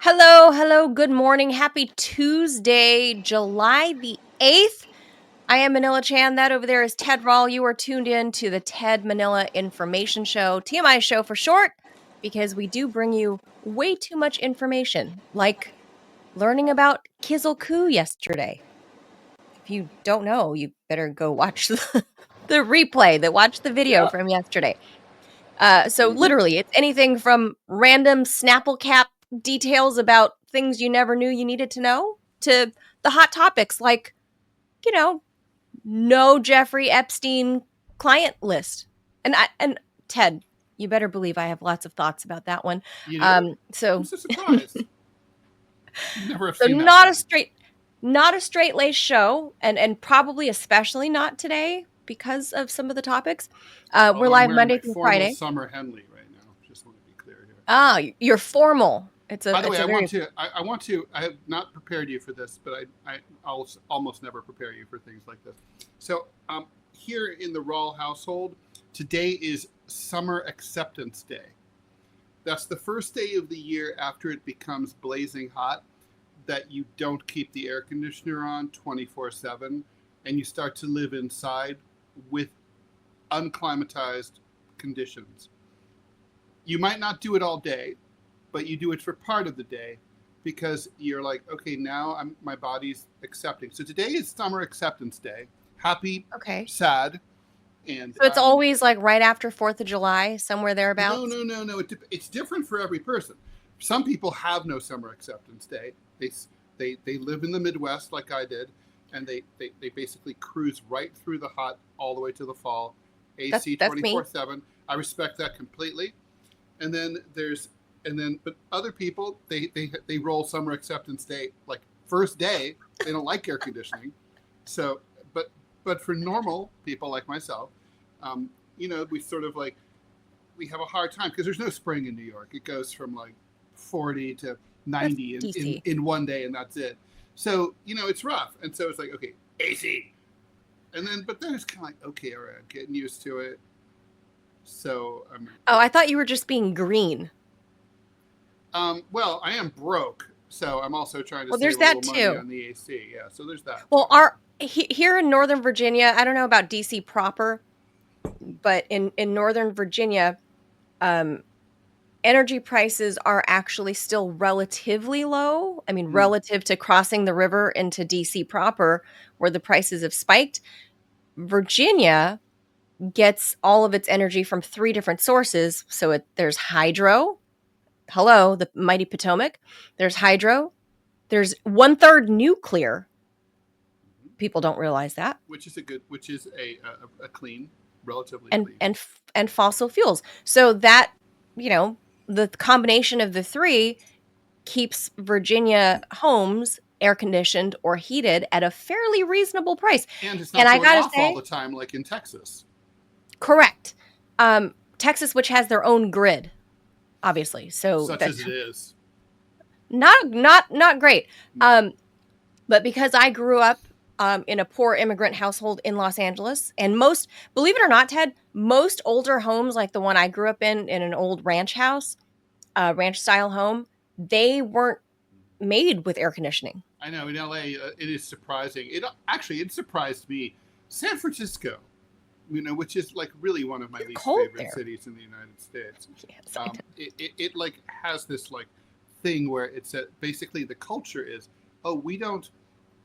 Hello, hello, good morning. Happy Tuesday, July the 8th. I am Manila Chan. That over there is Ted Rall. You are tuned in to the Ted Manila Information Show, TMI Show for short, because we do bring you way too much information, like learning about Kizzle Coup yesterday. If you don't know, you better go watch the replay, watch the video from yesterday. So literally, it's anything from random Snapple cap details about things you never knew you needed to know to the hot topics like, no Jeffrey Epstein client list. And Ted, you better believe I have lots of thoughts about that one. You do? So I'm so surprised. Never have so seen not a straight laced show, and probably especially not today because of some of the topics. We're live Monday through Friday. Summer Henley right now. Just want to be clear here. Ah, you're formal. By the way, I want to. I have not prepared you for this, but I'll almost never prepare you for things like this. So, here in the Rall household, today is Summer Acceptance Day. That's the first day of the year after it becomes blazing hot that you don't keep the air conditioner on 24/7 and you start to live inside with unclimatized conditions. You might not do it all day, but you do it for part of the day because you're like, okay, now my body's accepting. So today is Summer Acceptance Day. Happy, sad, and so it's always like right after 4th of July, somewhere thereabouts. No. It's different for every person. Some people have no Summer Acceptance Day. They live in the Midwest like I did, and they basically cruise right through the hot all the way to the fall. AC 24/7. I respect that completely. But other people they roll Summer Acceptance Day like first day. They don't like air conditioning. So but for normal people like myself, we sort of like we have a hard time because there's no spring in New York. It goes from like 40 to 90 in one day, and that's it. So it's rough, and so it's like, okay, AC, but then it's kind of like, okay, all right, I'm getting used to it. So I thought you were just being green. Well, I am broke, so I'm also trying to save a little money on the AC. Yeah, so there's that. Well, here in Northern Virginia, I don't know about DC proper, but in Northern Virginia, energy prices are actually still relatively low. I mean, relative to crossing the river into DC proper, where the prices have spiked. Virginia gets all of its energy from 3 different sources. So there's hydro. Hello, the mighty Potomac. There's hydro. There's 1/3 nuclear. People don't realize that. Which is a clean, relatively clean. And fossil fuels. So that, the combination of the 3 keeps Virginia homes air conditioned or heated at a fairly reasonable price. And it's not going off all the time like in Texas. Correct. Texas, which has their own grid, obviously. So such as it is. Not great. But because I grew up in a poor immigrant household in Los Angeles, and believe it or not, Ted, most older homes like the one I grew up in an old ranch house, ranch style home, they weren't made with air conditioning. I know in LA, it is surprising. It surprised me. San Francisco, which is like really one of my least favorite cities in the United States. Yes, it like has this like thing where it's basically the culture is, oh, we don't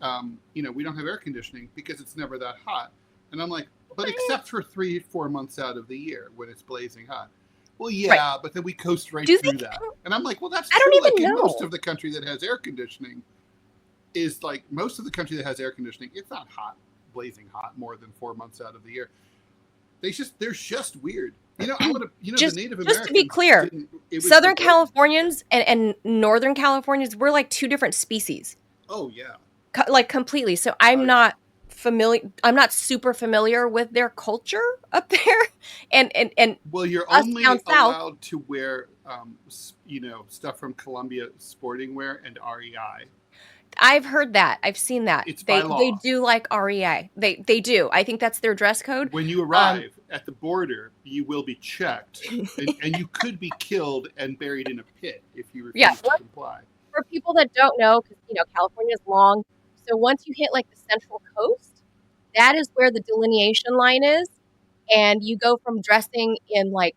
have air conditioning because it's never that hot. And I'm like, but except for 3-4 months out of the year when it's blazing hot. Well, yeah, right. But then we coast right through that. And I'm like, well, that's true. I don't even know. Most of the country that has air conditioning is like most of the country that has air conditioning, it's not hot, blazing hot more than 4 months out of the year. They're just weird. The Native Americans. Just to be clear, Southern Californians and Northern Californians, we're like 2 different species. Oh, yeah. Like completely. So I'm not super familiar with their culture up there. And well, you're only allowed to wear, stuff from Columbia Sporting Wear and REI. I've heard that. I've seen that. It's by law. They do like REI. They do. I think that's their dress code. When you arrive at the border, you will be checked, and you could be killed and buried in a pit if you refuse to comply. for people that don't know, because California is long, so once you hit like the Central Coast, that is where the delineation line is, and you go from dressing in like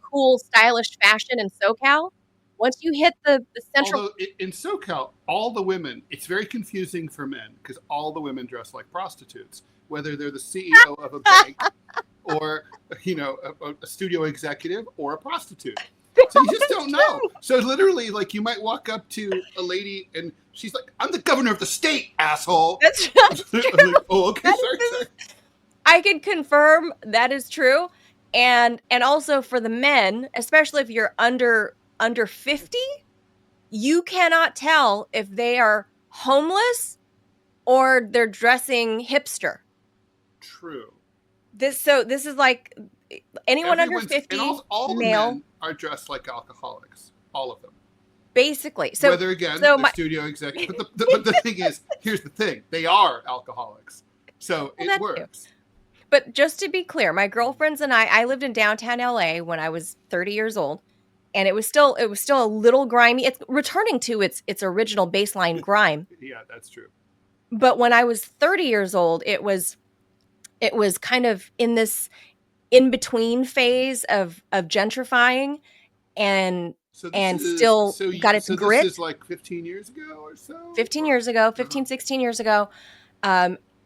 cool, stylish fashion in SoCal. Once you hit the Central, Although in SoCal, all the women, it's very confusing for men because all the women dress like prostitutes, whether they're the CEO of a bank or a studio executive or a prostitute. So you just don't know. So literally, like, you might walk up to a lady and she's like, "I'm the governor of the state, asshole." That's not true. I'm like, oh, okay, sorry. I can confirm that is true, and also for the men, especially if you're under 50, you cannot tell if they are homeless or they're dressing hipster. True. This is like anyone under 50, and all the male, men are dressed like alcoholics. All of them. basically. So whether again, the studio executive, but the thing is, here's the thing: they are alcoholics, so it works. But just to be clear, my girlfriends and I lived in downtown LA when I was 30 years old, and it was still a little grimy. It's returning to its original baseline grime. Yeah, that's true. But when I was 30 years old, it was kind of in this in between phase of gentrifying and still got its grit. This is like 15 years ago or so? 15 years ago, 15, 16 years ago.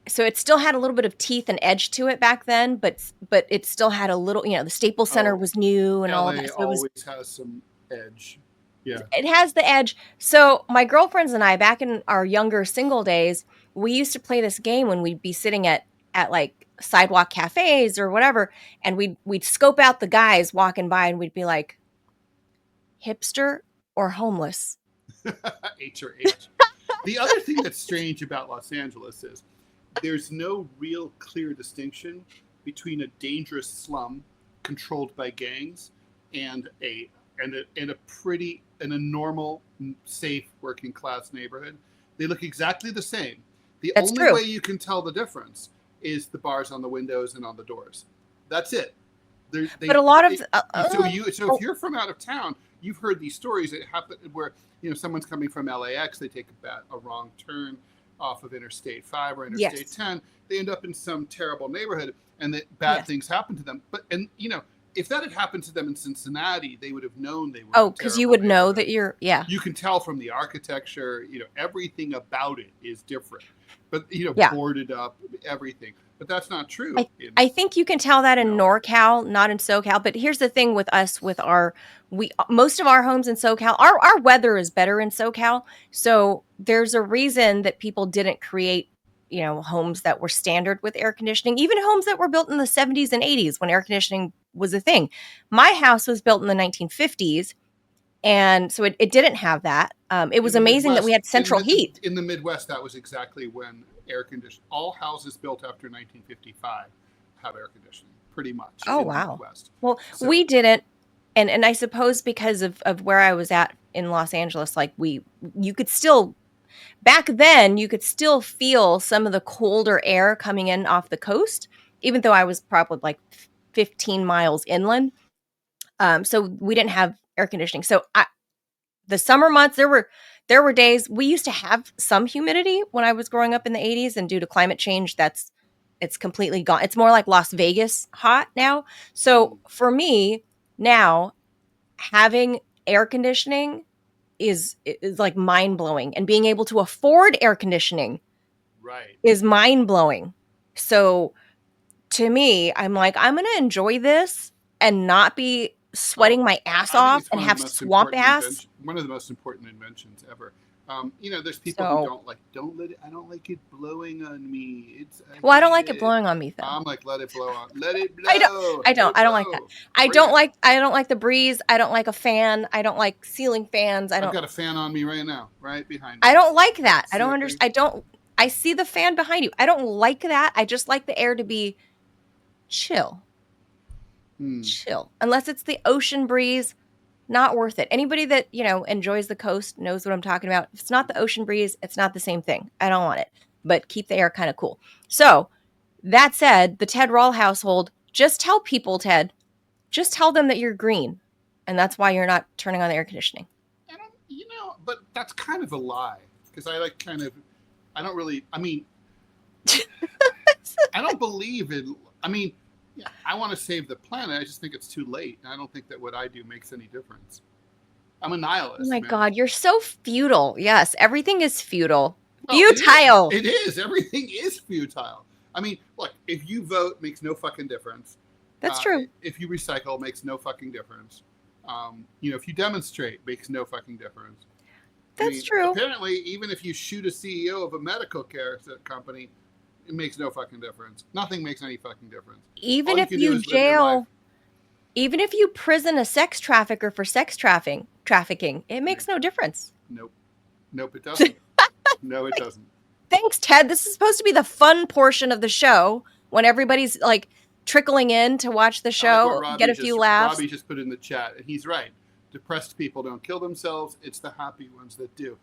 So it still had a little bit of teeth and edge to it back then, but it still had a little, the Staples Center was new and all of that. So it always has some edge. Yeah. It has the edge. So my girlfriends and I, back in our younger single days, we used to play this game when we'd be sitting at like sidewalk cafes or whatever, and we'd scope out the guys walking by and we'd be like, hipster or homeless? H or H. The other thing that's strange about Los Angeles is there's no real clear distinction between a dangerous slum controlled by gangs and a normal, safe, working class neighborhood. They look exactly the same. That's only way you can tell the difference is the bars on the windows and on the doors. That's it. But a lot of so if you're from out of town, you've heard these stories that happen where someone's coming from LAX, they take a wrong turn off of Interstate 5 or Interstate 10, they end up in some terrible neighborhood, and that bad things happen to them. But if that had happened to them in Cincinnati, they would have known they were. Oh, because you would know that you're. You can tell from the architecture. Everything about it is different. But boarded up, everything. But that's not true. I think you can tell that in NorCal, not in SoCal. But here's the thing with us, most of our homes in SoCal, our weather is better in SoCal. So there's a reason that people didn't create, homes that were standard with air conditioning, even homes that were built in the 70s and 80s when air conditioning was a thing. My house was built in the 1950s. And so it didn't have that. It was amazing that we had central heat. In the Midwest, that was exactly when air conditioning. All houses built after 1955 have air conditioning, pretty much. Oh, wow. Well, we didn't. And I suppose because of where I was at in Los Angeles, like you could still, back then, you could still feel some of the colder air coming in off the coast, even though I was probably like 15 miles inland. So we didn't have air conditioning. So the summer months, there were days we used to have some humidity when I was growing up in the 80s, and due to climate change, it's completely gone. It's more like Las Vegas hot now. So for me now, having air conditioning is like mind blowing, and being able to afford air conditioning is mind blowing. So to me, I'm like, I'm going to enjoy this and not be sweating my ass off and have swamp ass. One of the most important inventions ever. There's people who I don't like it blowing on me. I don't like it blowing on me though. I'm like, let it blow on. Let it blow. I don't like that. I don't like the breeze. I don't like a fan. I don't like ceiling fans. I've got a fan on me right now, right behind me. I don't like that. I don't understand. I see the fan behind you. I don't like that. I just like the air to be chill. Chill. Unless it's the ocean breeze, not worth it. Anybody that, enjoys the coast knows what I'm talking about. If it's not the ocean breeze, it's not the same thing. I don't want it. But keep the air kind of cool. So, that said, the Ted Rall household, just tell people, Ted, just tell them that you're green. And that's why you're not turning on the air conditioning. but that's kind of a lie because I don't really. I mean, I don't believe in. I mean, yeah, I want to save the planet. I just think it's too late, and I don't think that what I do makes any difference. I'm a nihilist. Oh my man. God, you're so futile. Yes, everything is futile. Well, Futile. It is. Everything is futile. I mean, look, if you vote, makes no fucking difference. That's true. If you recycle, makes no fucking difference. If you demonstrate, makes no fucking difference. That's true. Apparently, even if you shoot a CEO of a medical care company, it makes no fucking difference. Nothing makes any fucking difference. Even if you jail, even if you prison a sex trafficker for sex trafficking, it makes no difference. Nope, it doesn't. No, it doesn't. Thanks, Ted. This is supposed to be the fun portion of the show when everybody's like trickling in to watch the show, get a few laughs. Robbie just put in the chat, and he's right. Depressed people don't kill themselves. It's the happy ones that do.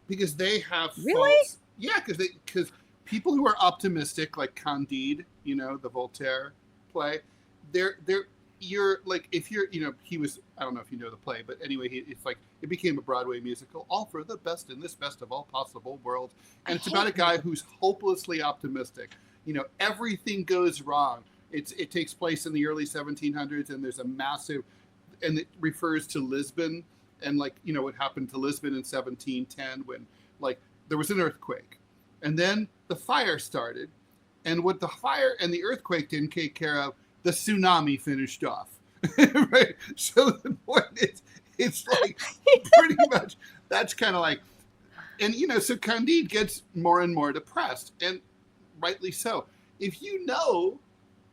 Because they have faults. Yeah, because people who are optimistic, like Candide, the Voltaire play, you're like, if you're, he was, I don't know if you know the play, but anyway, it's like, it became a Broadway musical, all for the best in this best of all possible world. And it's about a guy who's hopelessly optimistic. Everything goes wrong. It takes place in the early 1700s, and there's a massive, and it refers to Lisbon, and what happened to Lisbon in 1710 when there was an earthquake, and then the fire started, and what the fire and the earthquake didn't take care of, the tsunami finished off. Right? So the point is, it's like pretty much that's kind of like, and so Candide gets more and more depressed, and rightly so. If you know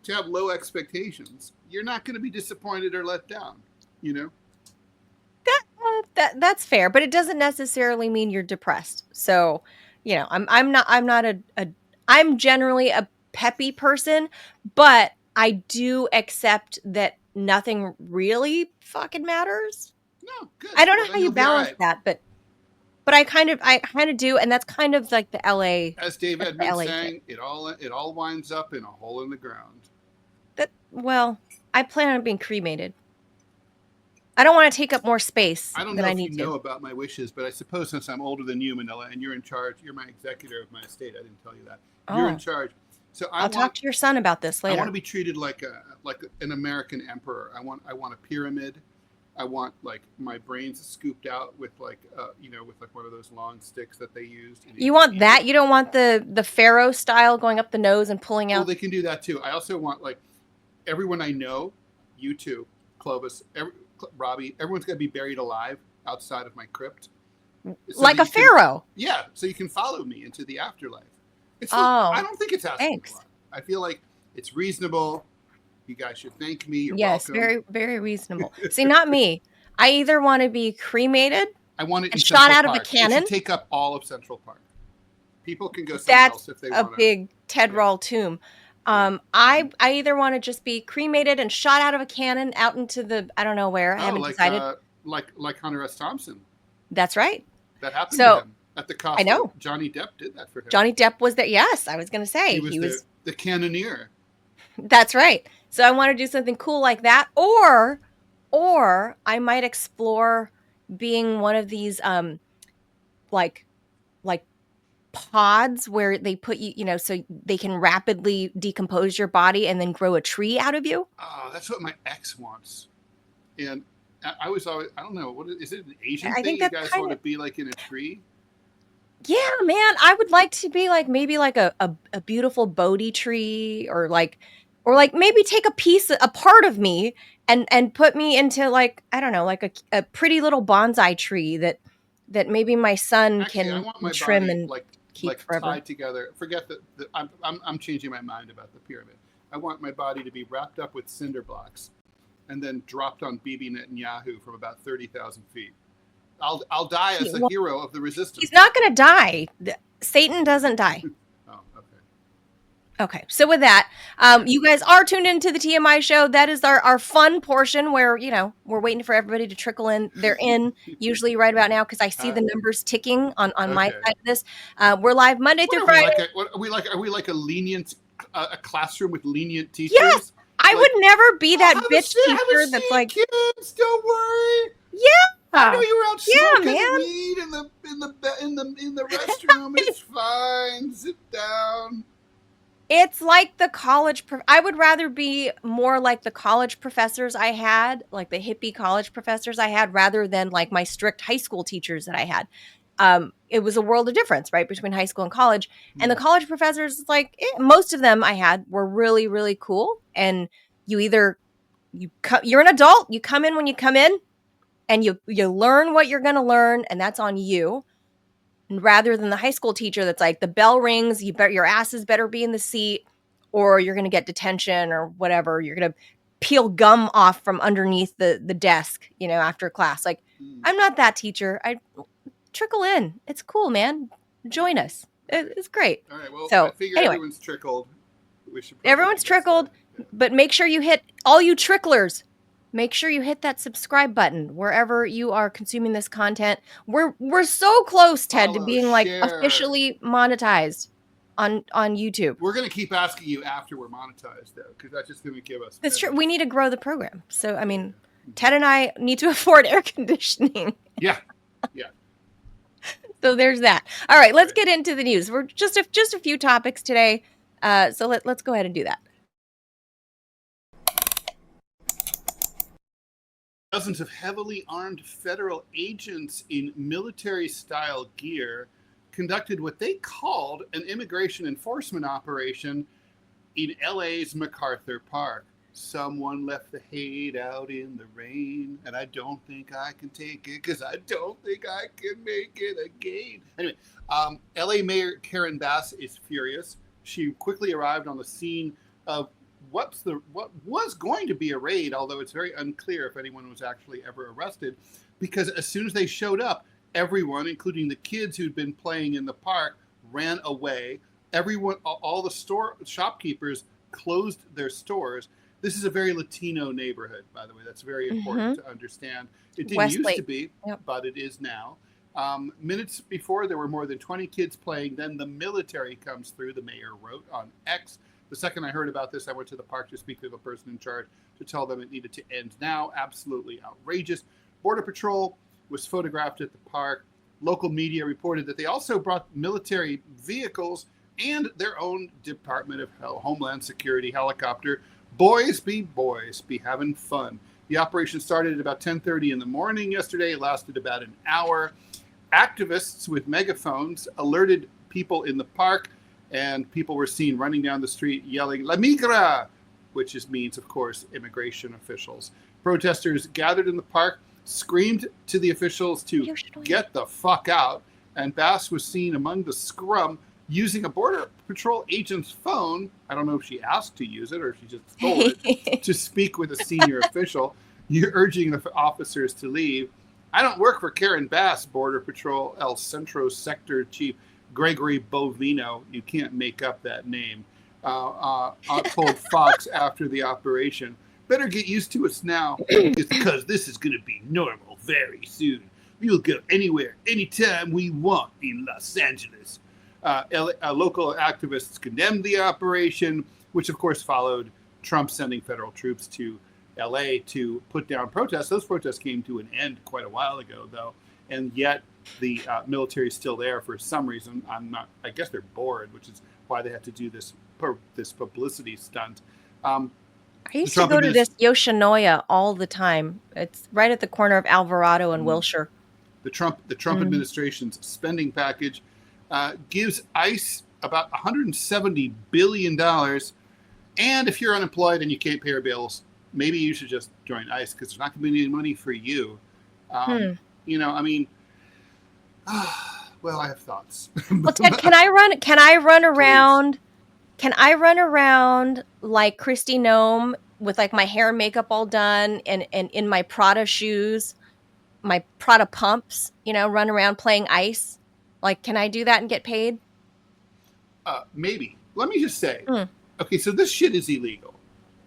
to have low expectations, you're not going to be disappointed or let down. That's fair, but it doesn't necessarily mean you're depressed. So, I'm generally a peppy person, but I do accept that nothing really fucking matters. No, good. I don't know how you balance that, but I kind of do, and that's kind of like the LA. As Dave Edmonds sang, it all winds up in a hole in the ground. I plan on being cremated. I don't want to take up more space I don't than know I if need you to. know about my wishes, but I suppose since I'm older than you, Manila, and you're in charge, you're my executor of my estate. I didn't tell you that. You're in charge. So I'll talk to your son about this later. I want to be treated like an American emperor. I want a pyramid. I want my brains scooped out with with one of those long sticks that they used. You want that? You don't want the pharaoh style going up the nose and pulling out? Well, they can do that too. I also want everyone I know, you too, Clovis, Robbie, everyone's got to be buried alive outside of my crypt. So like a pharaoh. Yeah, so you can follow me into the afterlife. I don't think it's asking a lot. I feel like it's reasonable. You guys should thank me. You're welcome. Very, very reasonable. See, not me. I either want to be cremated, I want it and shot out of a It cannon. should take up all of Central Park. People can go somewhere else if they want. That's a big Ted Rall tomb. I either want to just be cremated and shot out of a cannon out into the I don't know where. I haven't decided. Like Hunter S. Thompson. That's right. That happened to him at the cost. I know. Johnny Depp did that for him. Johnny Depp was there. Yes, I was going to say he was the cannoneer. That's right. So I want to do something cool like that, or I might explore being one of these like pods where they put you, so they can rapidly decompose your body and then grow a tree out of you. Oh, that's what my ex wants. And I was always, I don't know, is it an Asian thing? Think you guys want to be in a tree? Yeah, man, I would like to be maybe a beautiful Bodhi tree, or maybe take a part of me and put me into I don't know, a pretty little bonsai tree that maybe my son can trim and keep forever. Tied together. Forget that. I'm changing my mind about the pyramid. I want my body to be wrapped up with cinder blocks, and then dropped on Bibi Netanyahu from about 30,000 feet. I'll die as a hero of the resistance. He's not going to die. Satan doesn't die. Oh, okay. Okay, so with that, you guys are tuned into the TMI show. That is our fun portion where, we're waiting for everybody to trickle in. They're in usually right about now because I see the numbers ticking on my side of this. We're live Monday through Friday. Are we like a lenient a classroom with lenient teachers? Yes, I would never be that bitch teacher that's kids, don't worry. Yeah. I know you were out smoking man. weed in the restroom. It's fine. Sit down. It's like the college. I would rather be more like the college professors I had, like the hippie college professors I had, rather than like my strict high school teachers that I had. It was a world of difference, right, between high school and college. And the college professors, like most of them I had, were really, really cool. And you're an adult. You come in when you come in, and you learn what you're going to learn, and that's on you. Rather than the high school teacher that's like, the bell rings, your asses better be in the seat, or you're going to get detention or whatever. You're going to peel gum off from underneath the desk, after class. Like, I'm not that teacher. I trickle in. It's cool, man. Join us. It's great. All right. Well, so, I figure anyway, everyone's trickled. Everyone's trickled, but make sure you hit, all you tricklers, make sure you hit that subscribe button wherever you are consuming this content. We're so close, Ted, to being officially monetized on YouTube. We're going to keep asking you after we're monetized, though, because that's just going to give us. That's true. We need to grow the program. So, I mean, Ted and I need to afford air conditioning. Yeah. So there's that. All right, let's get into the news. We're just a few topics today. So let's go ahead and do that. Dozens of heavily armed federal agents in military-style gear conducted what they called an immigration enforcement operation in LA's MacArthur Park. Someone left the hate out in the rain, and I don't think I can take it because I don't think I can make it again. Anyway, LA Mayor Karen Bass is furious. She quickly arrived on the scene of what was going to be a raid, although it's very unclear if anyone was actually ever arrested, because as soon as they showed up, everyone, including the kids who'd been playing in the park, ran away. Everyone, all the shopkeepers closed their stores. This is a very Latino neighborhood, by the way. That's very important to understand. It didn't used to be, but it is now. Minutes before, there were more than 20 kids playing. Then the military comes through, the mayor wrote on X. The second I heard about this, I went to the park to speak to the person in charge to tell them it needed to end now. Absolutely outrageous. Border Patrol was photographed at the park. Local media reported that they also brought military vehicles and their own Department of Homeland Security helicopter. Boys be having fun. The operation started at about 10:30 in the morning yesterday. It lasted about an hour. Activists with megaphones alerted people in the park, and people were seen running down the street yelling, "La migra," which means, of course, immigration officials. Protesters gathered in the park, screamed to the officials to get the fuck out, and Bass was seen among the scrum using a Border Patrol agent's phone. I don't know if she asked to use it or if she just stole it, to speak with a senior official. You're urging the officers to leave. I don't work for Karen Bass, Border Patrol El Centro Sector Chief Gregory Bovino, you can't make up that name, told Fox after the operation. Better get used to us now, because this is going to be normal very soon. We'll go anywhere, anytime we want in Los Angeles. Local activists condemned the operation, which of course followed Trump sending federal troops to LA to put down protests. Those protests came to an end quite a while ago, though, and yet the military is still there for some reason. I guess they're bored, which is why they had to do this publicity stunt. I used to go to this Yoshinoya all the time. It's right at the corner of Alvarado and Wilshire. The Trump administration's spending package gives ICE about $170 billion. And if you're unemployed and you can't pay your bills, maybe you should just join ICE, because there's not going to be any money for you. Well, I have thoughts. Well, Ted, can I run around? Can I run around like Kristi Noem with like my hair and makeup all done and in my Prada shoes, my Prada pumps, run around playing ICE? Like, can I do that and get paid? Maybe. Let me just say, okay, so this shit is illegal.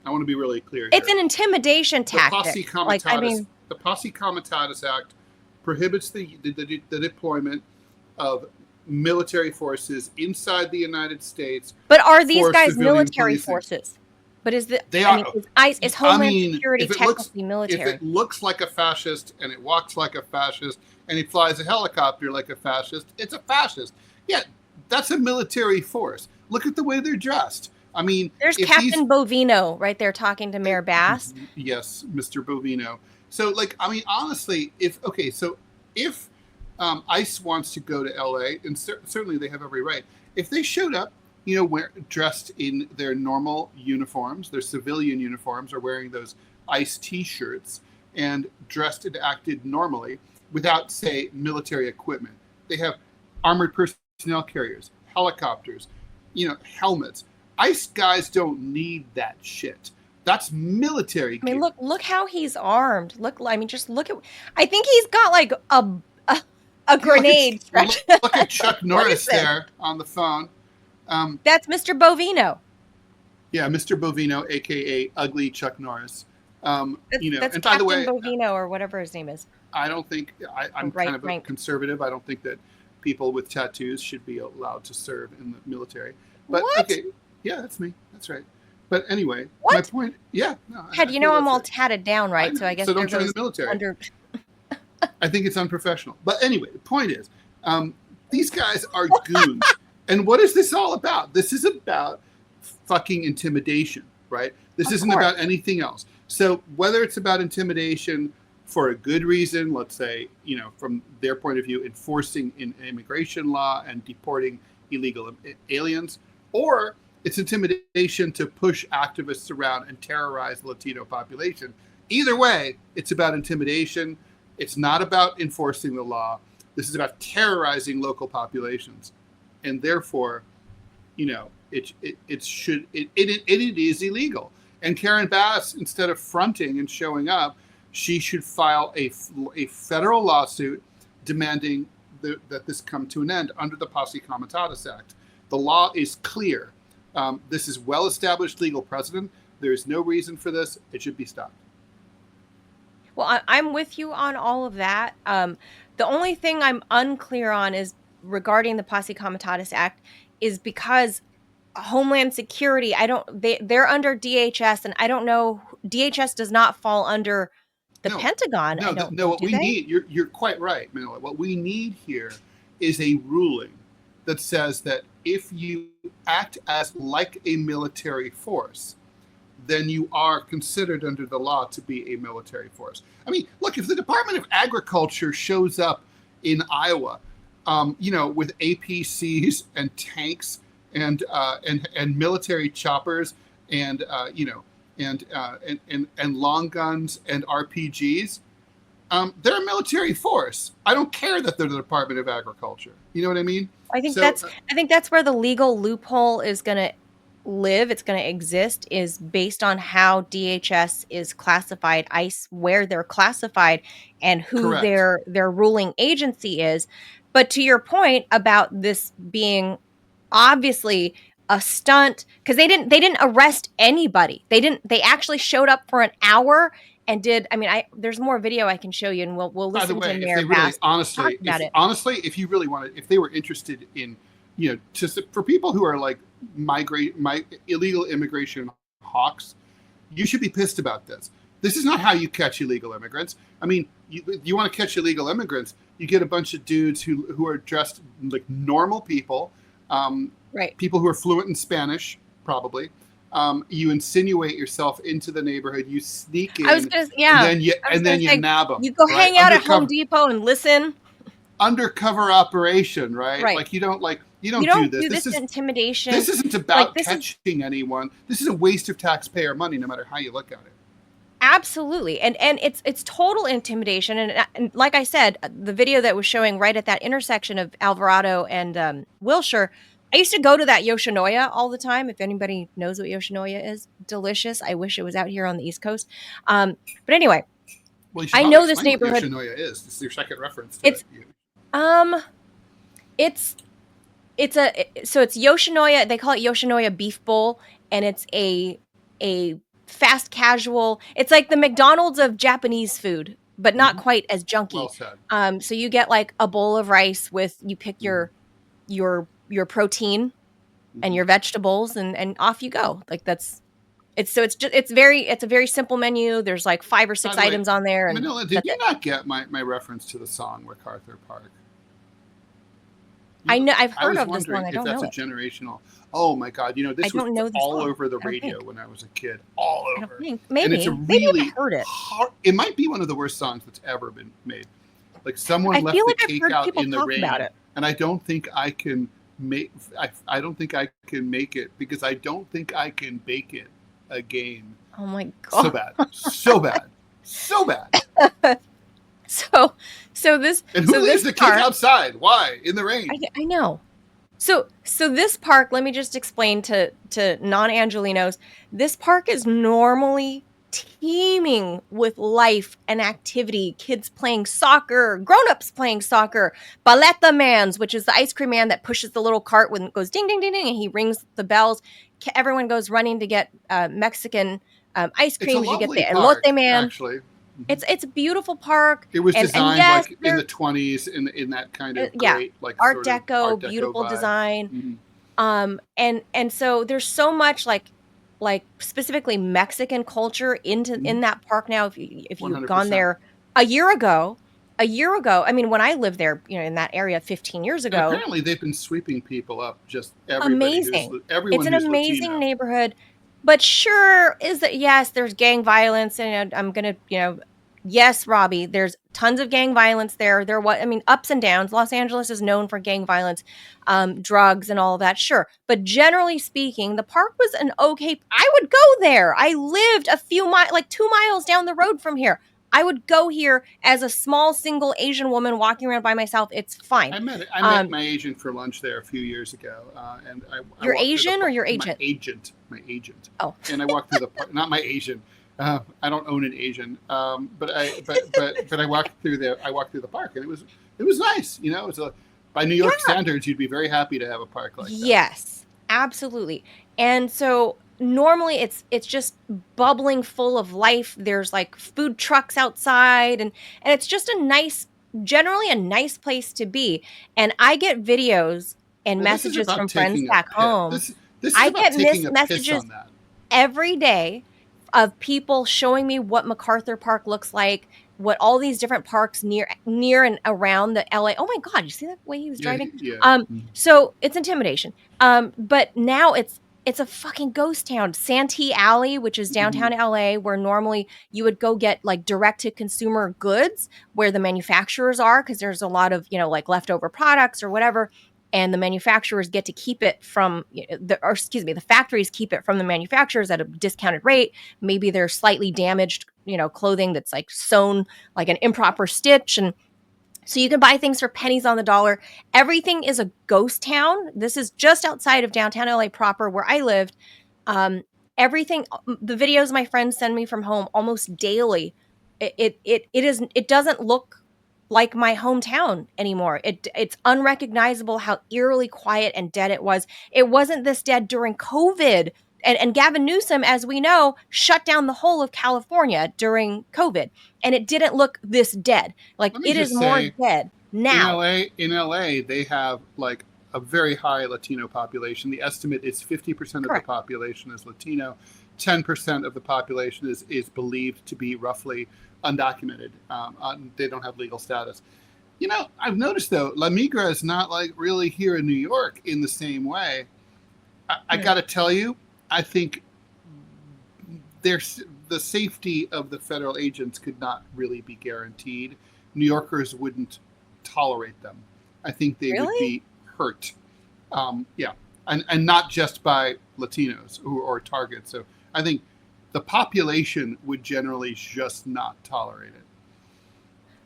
I want to be really clear here. It's an intimidation tactic. The Posse Comitatus Act prohibits the deployment of military forces inside the United States. But are these guys military forces? But is the They I are. mean, is Homeland Security if technically if military? it looks like a fascist and it walks like a fascist and it flies a helicopter like a fascist, it's a fascist. Yeah, that's a military force. Look at the way they're dressed. I mean, There's if Captain Bovino right there talking to Mayor Bass. yes, Mr. Bovino. So, like, I mean, honestly, if ICE wants to go to LA, and certainly they have every right. If they showed up, dressed in their normal uniforms, their civilian uniforms, or wearing those ICE T-shirts, and dressed and acted normally without, say, military equipment. They have armored personnel carriers, helicopters, helmets. ICE guys don't need that shit. That's military gear. I mean, look how he's armed. Just look at. I think he's got like a grenade. Look at Chuck Norris there on the phone. That's Mr. Bovino. Yeah, Mr. Bovino, aka Ugly Chuck Norris. That's and Captain by the way, Bovino or whatever his name is. I don't think I'm kind of a conservative. I don't think that people with tattoos should be allowed to serve in the military. But what? Okay, yeah, that's me. That's right. But anyway, what? my point. Yeah, no. I'm all tatted down, right? So I guess so. Don't join the military. I think it's unprofessional. But anyway, the point is, these guys are goons. And what is this all about? This is about fucking intimidation, right? This isn't about anything else. So whether it's about intimidation for a good reason, let's say, from their point of view, enforcing an immigration law and deporting illegal aliens, or it's intimidation to push activists around and terrorize the Latino population. Either way, it's about intimidation. It's not about enforcing the law. This is about terrorizing local populations. And therefore, it is illegal. And Karen Bass, instead of fronting and showing up, she should file a federal lawsuit demanding that this come to an end under the Posse Comitatus Act. The law is clear. This is well-established legal precedent. There is no reason for this. It should be stopped. Well, I'm with you on all of that. The only thing I'm unclear on is regarding the Posse Comitatus Act is because Homeland Security, they're under DHS, and I don't know, DHS does not fall under the Pentagon. No, what we need, you're quite right, Manila. What we need here is a ruling that says that if you act as like a military force, then you are considered under the law to be a military force. I mean, look, if the Department of Agriculture shows up in Iowa, with APCs and tanks and military choppers and long guns and RPGs, they're a military force. I don't care that they're the Department of Agriculture. You know what I mean? I think that's where the legal loophole is going to live. It's going to exist is based on how DHS is classified, ICE, where they're classified, and who their ruling agency is. But to your point about this being obviously a stunt, because they didn't arrest anybody. They actually showed up for an hour and did. I mean, there's more video I can show you, and we'll listen to Mayor Bass talk about it. Honestly, if you really wanted, if they were interested in, for people who are like illegal immigration hawks, you should be pissed about this. This is not how you catch illegal immigrants. I mean, you want to catch illegal immigrants, you get a bunch of dudes who are dressed like normal people, right? People who are fluent in Spanish, probably. You insinuate yourself into the neighborhood. You sneak in, and then you nab them. You go hang out at Home Depot and listen. Undercover operation, right? Like you don't do this. This is intimidation. This isn't about catching anyone. This is a waste of taxpayer money, no matter how you look at it. Absolutely, and it's total intimidation. And like I said, the video that was showing right at that intersection of Alvarado and Wilshire, I used to go to that Yoshinoya all the time. If anybody knows what Yoshinoya is, delicious. I wish it was out here on the East Coast. But anyway, I know this neighborhood. What Yoshinoya is. This is your second reference to it. It's Yoshinoya. They call it Yoshinoya Beef Bowl, and it's a fast casual. It's like the McDonald's of Japanese food, but not quite as junky. Well said. So you get like a bowl of rice with, you pick your protein and your vegetables, and off you go. Like that's It's a very simple menu. There's like 5 or 6 By the way, items on there, and Manila, did that's you it. not get my reference to the song MacArthur Park? I know I've I heard was of this song. wondering I if don't that's know a it. generational. Oh my God! I This was don't know the all song. over the I don't radio think. when I was a kid. All I don't over, think. and it's a Maybe I've really heard it. hard. It might be one of the worst songs that's ever been made. Like someone I left feel the like I've cake heard out people in the talk about rain, it. and I don't think I can make. I don't think I can make it because I don't think I can bake it again. Oh my So god. bad, so bad, so bad. So this And who leaves the cake park, outside? Why in the rain? I know. So this park, let me just explain to non-Angelinos, this park is normally teeming with life and activity, kids playing soccer, grown-ups playing soccer, paleta mans, which is the ice cream man that pushes the little cart when it goes ding ding ding ding and he rings the bells. Everyone goes running to get Mexican ice It's a creams. You get lovely the elote park, man. actually. It's a beautiful park, It was and designed yes, like in there the 20s in that kind of yeah, great like Art sort of Art Deco, Deco beautiful vibe. design. Mhm. And so there's so much like specifically Mexican culture in that park now. If you've gone 100%. there a year ago, I mean, when I lived there, in that area 15 years And ago, apparently they've been sweeping people up, just amazing. It's everyone an who's amazing Latino. neighborhood. But sure is that, yes, there's gang violence, and I'm gonna, yes, Robbie, there's tons of gang violence there. I mean, ups and downs. Los Angeles is known for gang violence, drugs, and all of that. Sure, but generally speaking, the park was an okay. I would go there. I lived a few miles, like 2 miles down the road from here. I would go here as a small single Asian woman walking around by myself. It's fine. I met my agent for lunch there a few years ago, and I You're walked through the Asian or your agent? my agent, Oh, and I walked through the park. Not my Asian. I don't own an Asian, but I walked through the park, and it was nice. It's by New York yeah. standards, you'd be very happy to have a park like that. Yes, absolutely. And so normally it's just bubbling full of life. There's like food trucks outside, and it's just generally a nice place to be. And I get videos and Well, this is messages about from friends taking a back piss. home. This is I about get taking a piss messages on that. every day of people showing me what MacArthur Park looks like, what all these different parks near and around the LA. Oh my God, you see that way he was Yeah, driving? yeah. So it's intimidation. But now it's a fucking ghost town. Santee Alley, which is downtown LA, where normally you would go get like direct to consumer goods where the manufacturers are, because there's a lot of, like leftover products or whatever. And the manufacturers get to keep it from the factories keep it from the manufacturers at a discounted rate. Maybe they're slightly damaged, clothing that's like sewn like an improper stitch. And so you can buy things for pennies on the dollar. Everything is a ghost town. This is just outside of downtown LA proper where I lived. Um, everything, the videos my friends send me from home almost daily, it doesn't look like my hometown anymore. It's unrecognizable how eerily quiet and dead it was. It wasn't this dead during COVID. And Gavin Newsom, as we know, shut down the whole of California during COVID, and it didn't look this dead. Like, Let me it is just more say, dead now. in LA, they have like a very high Latino population. The estimate is 50% of the Correct. population is Latino. 10% of the population is believed to be roughly undocumented. They don't have legal status. I've noticed though, La Migra is not like really here in New York in the same way. I got to tell you, I think the safety of the federal agents could not really be guaranteed. New Yorkers wouldn't tolerate them. I think they would Really? be hurt. Yeah, and not just by Latinos or targets. So I think the population would generally just not tolerate it.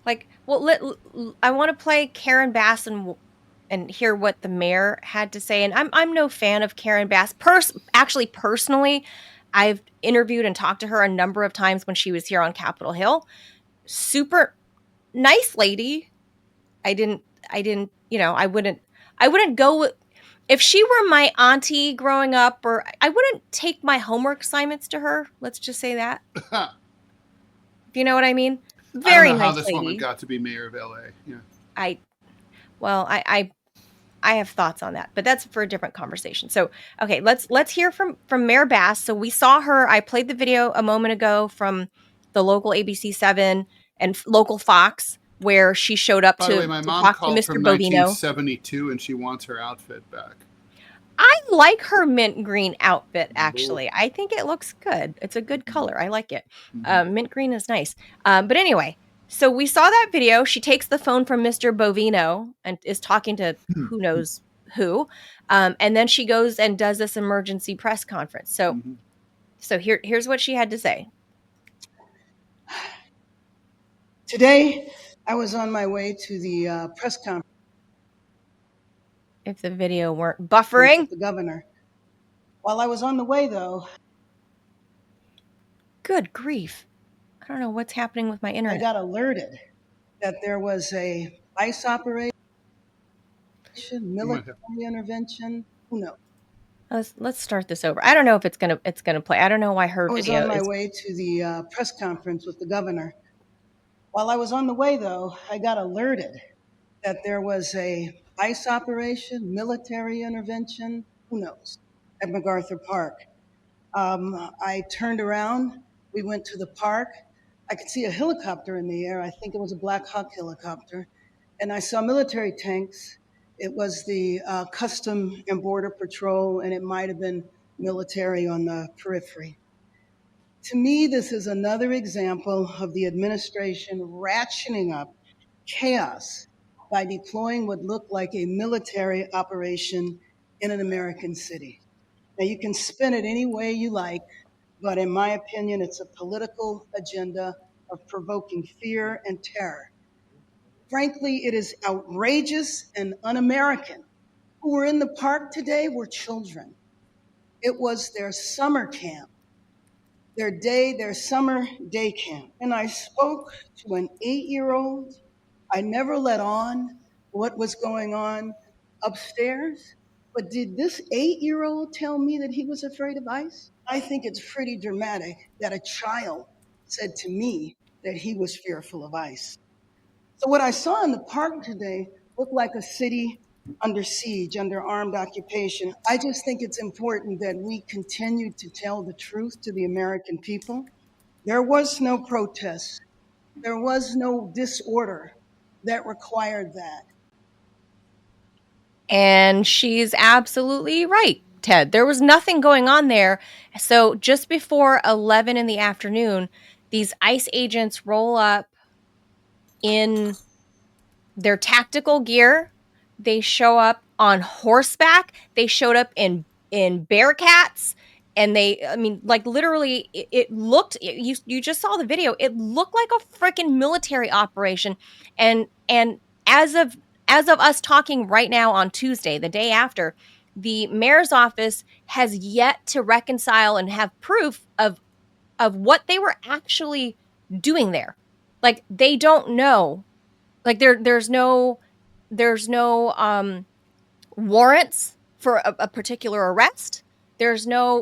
Like, well, I want to play Karen Bass and hear what the mayor had to say. And I'm no fan of Karen Bass. Actually, personally, I've interviewed and talked to her a number of times when she was here on Capitol Hill. Super nice lady. I didn't, I wouldn't go with, if she were my auntie growing up, or I wouldn't take my homework assignments to her. Let's just say that. I If you know what I mean? don't Very know how nice this woman lady. got to be mayor of LA. Yeah. I, well, I I have thoughts on that, but that's for a different conversation. So, okay, let's hear from Mayor Bass. So we saw her. I played the video a moment ago from the local ABC7 and local Fox, where she showed up By the way, to my mom talk to called Mr. from Bovino. 1972 and she wants her outfit back. I like her mint green outfit, actually. I think it looks good. It's a good color. I like it. Mint green is nice. But anyway, so we saw that video. She takes the phone from Mr. Bovino and is talking to who knows who. And then she goes and does this emergency press conference. So here's what she had to say. Today, I was on my way to the press conference. If the video weren't buffering. With the governor. While I was on the way, though. Good grief. I don't know what's happening with my internet. I got alerted that there was a ICE operation, military intervention. Who knows? Let's start this over. I don't know if it's gonna play. I don't know why her video I was on my way to the press conference with the governor. While I was on the way, though, I got alerted that there was a ICE operation, military intervention, who knows, at MacArthur Park. I turned around. We went to the park. I could see a helicopter in the air. I think it was a Black Hawk helicopter. And I saw military tanks. It was the Custom and Border Patrol, and it might have been military on the periphery. To me, this is another example of the administration ratcheting up chaos by deploying what looked like a military operation in an American city. Now, you can spin it any way you like, but in my opinion, it's a political agenda of provoking fear and terror. Frankly, it is outrageous and un-American. Who were in the park today were children. It was their summer camp, their summer day camp. And I spoke to an 8-year-old. I never let on what was going on upstairs. But did this 8-year-old tell me that he was afraid of ICE? I think it's pretty dramatic that a child said to me that he was fearful of ICE. So what I saw in the park today looked like a city under siege, under armed occupation. I just think it's important that we continue to tell the truth to the American people. There was no protest. There was no disorder that required that. And she's absolutely right, Ted. There was nothing going on there. So just before 11 in the afternoon, these ICE agents roll up in their tactical gear. They show up on horseback. They showed up in Bearcats. And literally, it looked, you just saw the video. It looked like a freaking military operation. And as of us talking right now on Tuesday, the day after, the mayor's office has yet to reconcile and have proof of what they were actually doing there. Like, they don't know. Like, there's no warrants for a particular arrest. You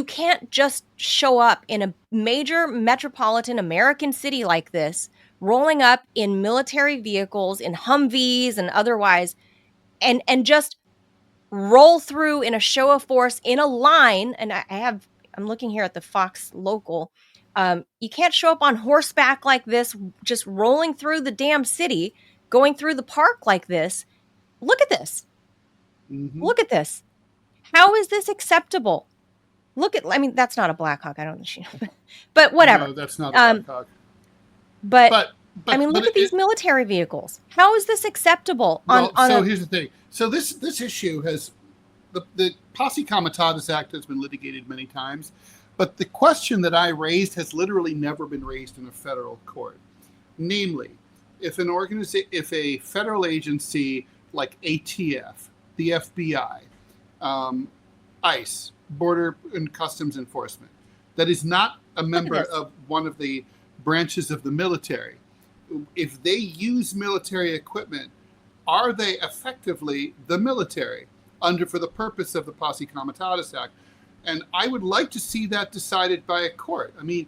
can't just show up in a major metropolitan American city like this, rolling up in military vehicles, in Humvees and otherwise, and just roll through in a show of force in a line. And I'm looking here at the Fox local. You can't show up on horseback like this, just rolling through the damn city, going through the park like this. Look at this. Look at this. How is this acceptable? That's not a Black Hawk. I don't think but whatever. No, that's not a Black Hawk. But look at these military vehicles. How is this acceptable? Here's the thing. So this issue has, the Posse Comitatus Act has been litigated many times, but the question that I raised has literally never been raised in a federal court. Namely, if a federal agency like ATF, the FBI, ICE, Border and Customs Enforcement, that is not a member of one of the branches of the military, if they use military equipment, are they effectively the military for the purpose of the Posse Comitatus Act? And I would like to see that decided by a court. I mean,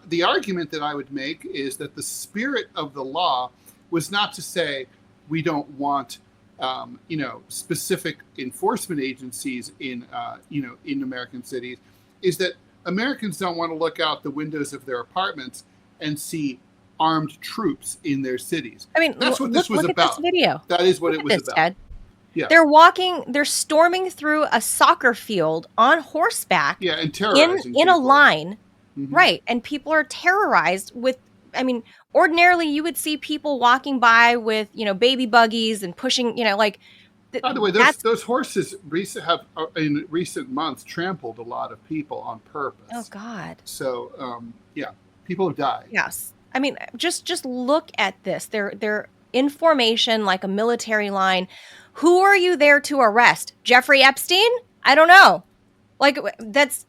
the argument that I would make is that the spirit of the law was not to say we don't want specific enforcement agencies in in American cities, is that Americans don't want to look out the windows of their apartments and see armed troops in their cities. I mean, that's what this was look about. At this video. That is what look it was about. Ted. Yeah. They're storming through a soccer field on horseback. Yeah, and terrorizing in a line. Mm-hmm. Right. And people are terrorized with, I mean, ordinarily you would see people walking by with, baby buggies and pushing, By the way, those horses have in recent months trampled a lot of people on purpose. Oh God. So people have died. Yes. I mean, just look at this. They're in formation like a military line. Who are you there to arrest? Jeffrey Epstein? I don't know. Like that's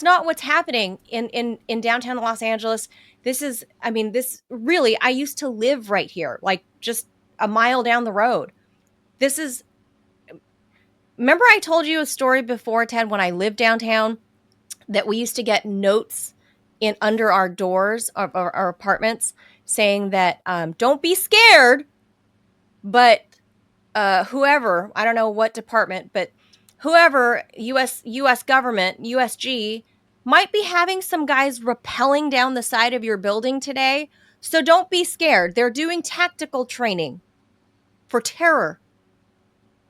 not what's happening in downtown Los Angeles. This really, I used to live right here, like just a mile down the road. Remember I told you a story before, Ted, when I lived downtown, that we used to get notes under our doors of our apartments saying that don't be scared, but whoever, I don't know what department, but whoever, U.S. government, USG, might be having some guys rappelling down the side of your building today. So don't be scared. They're doing tactical training for terror.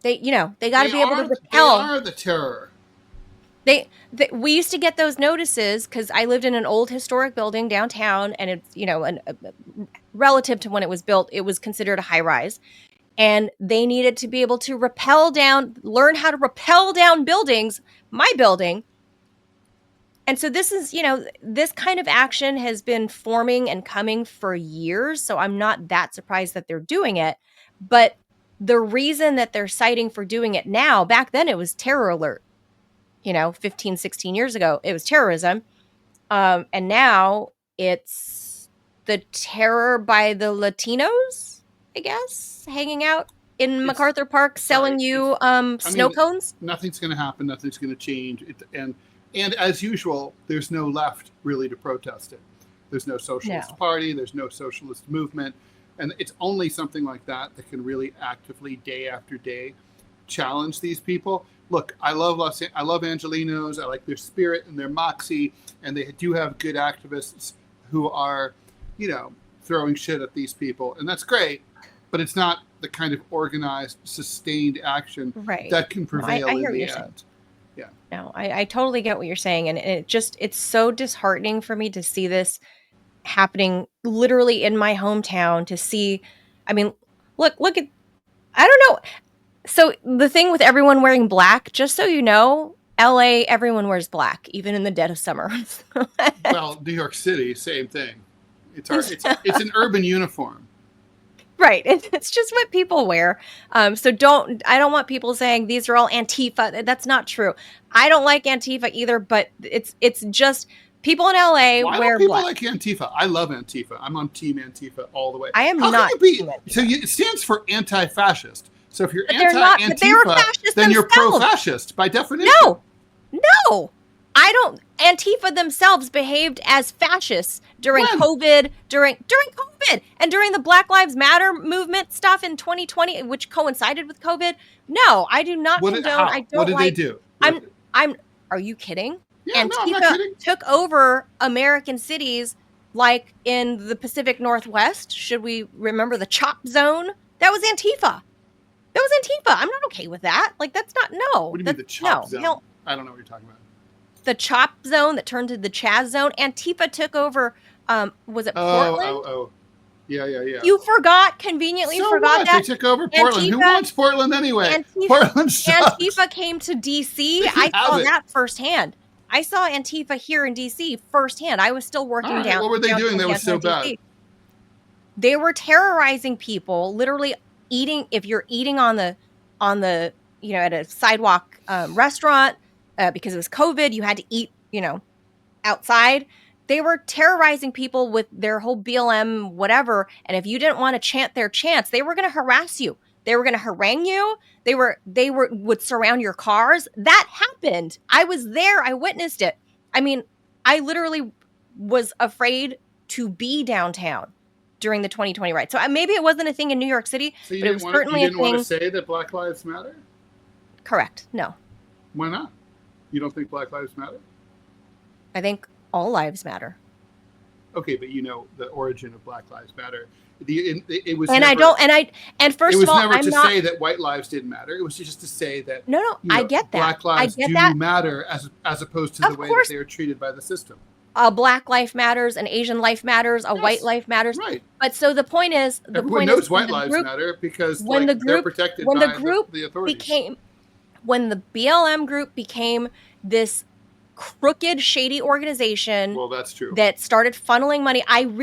They got to be able to rappel. They are the terror. We used to get those notices because I lived in an old historic building downtown, and it's, relative to when it was built, it was considered a high rise. And they needed to be able to learn how to rappel down buildings, my building. And so this is, this kind of action has been forming and coming for years. So I'm not that surprised that they're doing it. But the reason that they're citing for doing it now, back then it was terror alert. 15, 16 years ago, it was terrorism. And now it's the terror by the Latinos, I guess, hanging out in MacArthur Park, selling you snow cones. Nothing's going to happen. Nothing's going to change. And as usual, there's no left really to protest it. There's no socialist party. There's no socialist movement. And it's only something like that can really actively, day after day, challenge these people. Look, I love Angelenos. I like their spirit and their moxie. And they do have good activists who are, throwing shit at these people. And that's great. But it's not the kind of organized, sustained action that can prevail in the end. Yeah. No, I totally get what you're saying. And it's so disheartening for me to see this happening literally in my hometown, to see, look at, I don't know. So the thing with everyone wearing black, just so you know, LA, everyone wears black, even in the dead of summer. Well, New York City, same thing. It's an urban uniform. Right. It's just what people wear. So I don't want people saying these are all Antifa. That's not true. I don't like Antifa either, but it's just people in LA wear people black. like Antifa? I love Antifa. I'm on Team Antifa all the way. I am How not. Can you be, so it stands for anti-fascist. So if you're anti-Antifa, then you're pro-fascist by definition. No. I don't. Antifa themselves behaved as fascists during COVID, during COVID, and during the Black Lives Matter movement stuff in 2020, which coincided with COVID. No, I do not condone. I don't. What did they do? Are you kidding? Yeah, Antifa I'm not kidding. Took over American cities like in the Pacific Northwest. Should we remember the Chop Zone? That was Antifa. I'm not okay with that. Like, that's not, no. What do you mean the Chop Zone? I don't know what you're talking about. The Chop Zone that turned to the Chaz Zone. Antifa took over, was it Portland? Oh. Yeah. You conveniently forgot that. They took over Portland. Who wants Portland anyway? Portland sucks. Antifa came to D.C. I saw that firsthand. I saw Antifa here in D.C. firsthand. I was still working down. What were they doing that was so bad? They were terrorizing people, literally eating. If you're eating on the at a sidewalk restaurant because it was COVID, you had to eat outside. They were terrorizing people with their whole BLM whatever, and if you didn't want to chant their chants, they were going to harass you. They were going to harangue you. They would surround your cars. That happened. I was there. I witnessed it. I literally was afraid to be downtown during the 2020 riot. So maybe it wasn't a thing in New York City, So you but it was didn't certainly a want thing. to say that Black Lives Matter? Correct. No. Why not? You don't think Black Lives Matter? I think all lives matter. Okay, but you know the origin of Black Lives Matter. It was And never, I don't, and first it was of all, never I'm to not, say that white lives didn't matter. It was just to say that no, you I know, get that. Black lives I get do that. matter as opposed to Of the way course. that they are treated by the system. A Black life matters, an Asian life matters, a white life matters. Right. But so the point is, Everyone knows white lives matter because when like, the they're group, protected when by the group the authorities. when the BLM group became this crooked, shady organization. Well, that's true. That started funneling money. I'm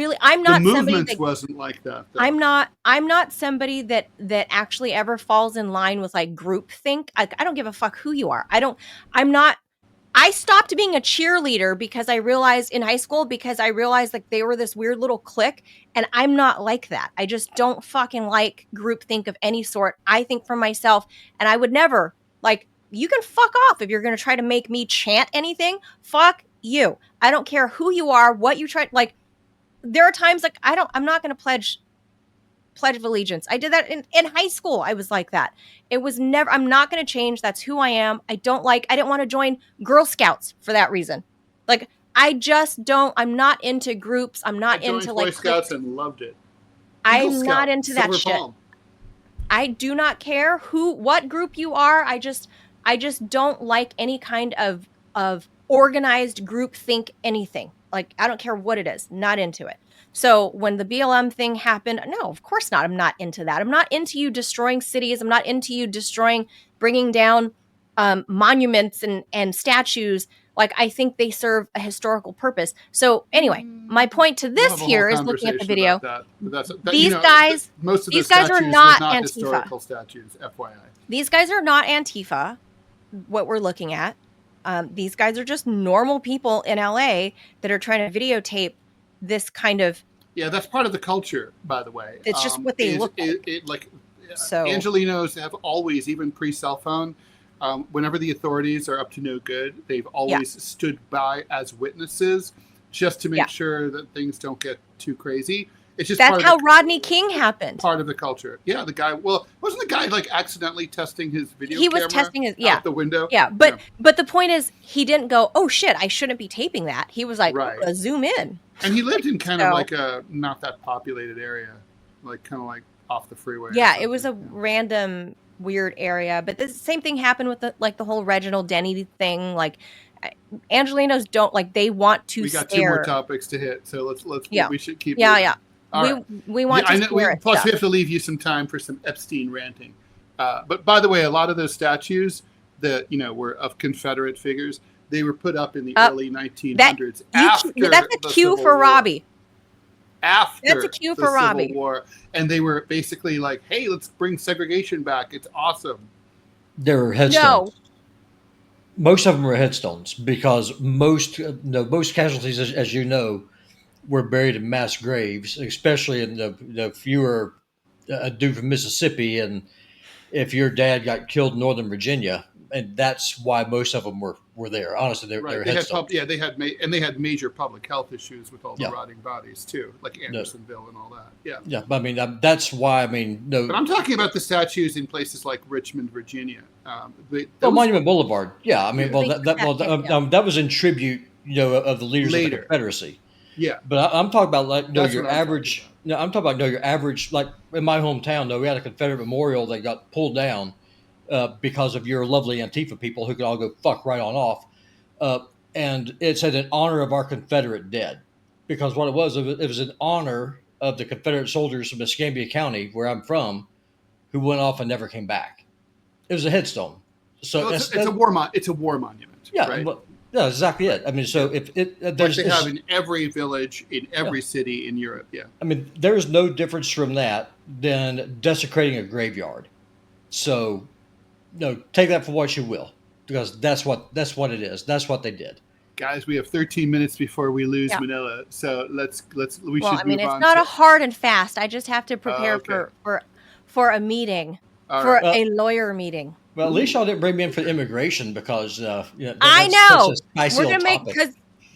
not the somebody movements that wasn't like that. Though. I'm not somebody that actually ever falls in line with like groupthink. I don't give a fuck who you are. I stopped being a cheerleader because I realized in high school like they were this weird little clique, and I'm not like that. I just don't fucking like groupthink of any sort. I think for myself, and I would never like. You can fuck off if you're going to try to make me chant anything. Fuck you. I don't care who you are, what you try. Like, there are times like I'm not going to pledge of allegiance. I did that in high school. I was like that. It was never, I'm not going to change. That's who I am. I didn't want to join Girl Scouts for that reason. Like, I just don't, I'm not into groups. I'm not into like Boy Scouts and loved it. I'm not into that shit. I do not care what group you are. I just don't like any kind of organized group think anything. Like, I don't care what it is. Not into it. So when the BLM thing happened, no, of course not. I'm not into that. I'm not into you destroying cities. I'm not into you bringing down monuments and statues. Like, I think they serve a historical purpose. So anyway, my point to this here is looking at the video. These guys are not Antifa. Historical statues, FYI. These guys are not Antifa, what we're looking at. These guys are just normal people in LA that are trying to videotape this kind of. Yeah, that's part of the culture, by the way. It's just what they look like. So Angelinos have always, even pre-cell phone, whenever the authorities are up to no good, they've always stood by as witnesses just to make sure that things don't get too crazy. It's just that's how Rodney King happened. Part of the culture. Yeah, the guy. Well, wasn't the guy like accidentally testing his video? He was testing his out the window. Yeah, but the point is, he didn't go, "Oh shit, I shouldn't be taping that." He was like, "Zoom in." And he lived in kind of like a not that populated area, like kind of like off the freeway. Yeah, it was a random weird area. But the same thing happened with the whole Reginald Denny thing. Like, Angelinos don't like, they want to. We got two more topics to hit, so let's we should keep. We want to scare plus, we have to leave you some time for some Epstein ranting. But by the way, a lot of those statues that were of Confederate figures, they were put up in the early 1900s. That's a cue for Robbie. That's a cue for Robbie. Civil War, and they were basically like, "Hey, let's bring segregation back. It's awesome." There were headstones. No. Most of them were headstones because most casualties, as you know, were buried in mass graves, especially in the fewer dude from Mississippi, and if your dad got killed in Northern Virginia, and that's why most of them were there. Honestly, they they had major public health issues with all the rotting bodies too, like Andersonville and all that. Yeah, but I mean that's why no. But I'm talking about the statues in places like Richmond, Virginia. Monument Boulevard. Yeah, I mean, that was in tribute, of the leaders of the Confederacy. Yeah, but I'm talking about your average. No, I'm talking about your average. Like in my hometown, though, we had a Confederate memorial that got pulled down because of your lovely Antifa people who could all go fuck right on off, and it said in honor of our Confederate dead, because what it was in honor of the Confederate soldiers from Escambia County, where I'm from, who went off and never came back. It was a headstone. So it's a war monument. Yeah. Right? Well, yeah, exactly it. I mean, so if they have in every village, in every city in Europe, I mean, there's no difference from that than desecrating a graveyard. So, take that for what you will, because that's what it is. That's what they did. Guys, we have 13 minutes before we lose Manila, so let's we should move on. It's not a hard and fast. I just have to prepare for a meeting, a lawyer meeting. Well, at least y'all didn't bring me in for immigration because I know we're gonna make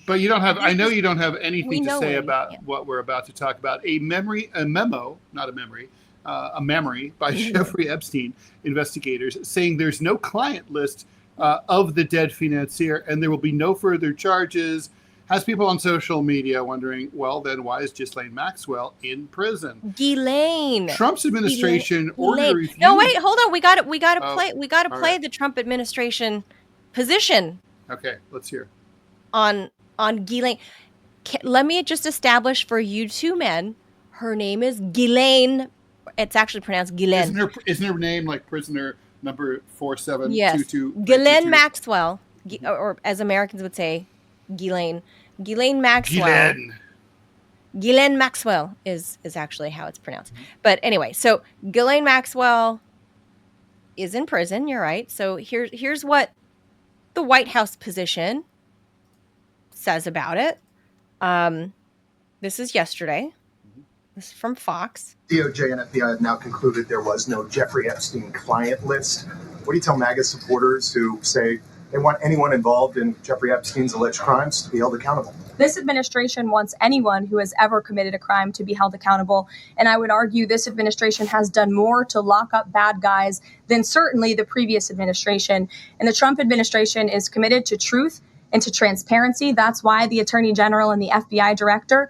But you don't have. I know you don't have anything to say about can't. what we're about to talk about. A memo, not a memory, a memory by Jeffrey Epstein investigators saying there's no client list of the dead financier, and there will be no further charges. Has people on social media wondering, well, then why is Ghislaine Maxwell in prison? Ghislaine. Trump's administration ordered a review. No, wait, hold on. We got to play right. the Trump administration position. Okay, let's hear. On Ghislaine. Let me just establish for you two men, her name is Ghislaine. It's actually pronounced Ghislaine. Isn't her name like prisoner number 4722? Yes. Ghislaine Maxwell, or as Americans would say, Ghislaine. Ghislaine Maxwell. Ghislaine Maxwell is actually how it's pronounced. But anyway, so Ghislaine Maxwell is in prison. You're right. So here's what the White House position says about it. This is yesterday. This is from Fox. DOJ and FBI have now concluded there was no Jeffrey Epstein client list. What do you tell MAGA supporters who say they want anyone involved in Jeffrey Epstein's alleged crimes to be held accountable? This administration wants anyone who has ever committed a crime to be held accountable. And I would argue this administration has done more to lock up bad guys than certainly the previous administration. And the Trump administration is committed to truth and to transparency. That's why the Attorney General and the FBI Director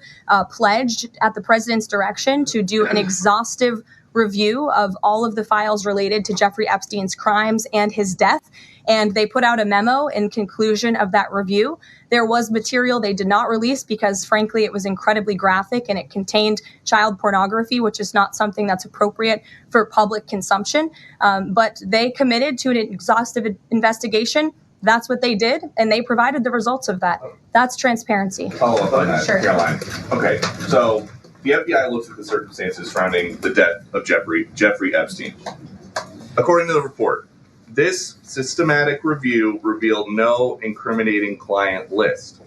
pledged at the president's direction to do an exhaustive review of all of the files related to Jeffrey Epstein's crimes and his death. And they put out a memo in conclusion of that review. There was material they did not release because, frankly, it was incredibly graphic and it contained child pornography, which is not something that's appropriate for public consumption. But they committed to an exhaustive investigation. That's what they did, and they provided the results of that. That's transparency. Follow up on that, Sure. Caroline. Okay, so the FBI looks at the circumstances surrounding the death of Jeffrey Epstein. According to the report, this systematic review revealed no incriminating client list.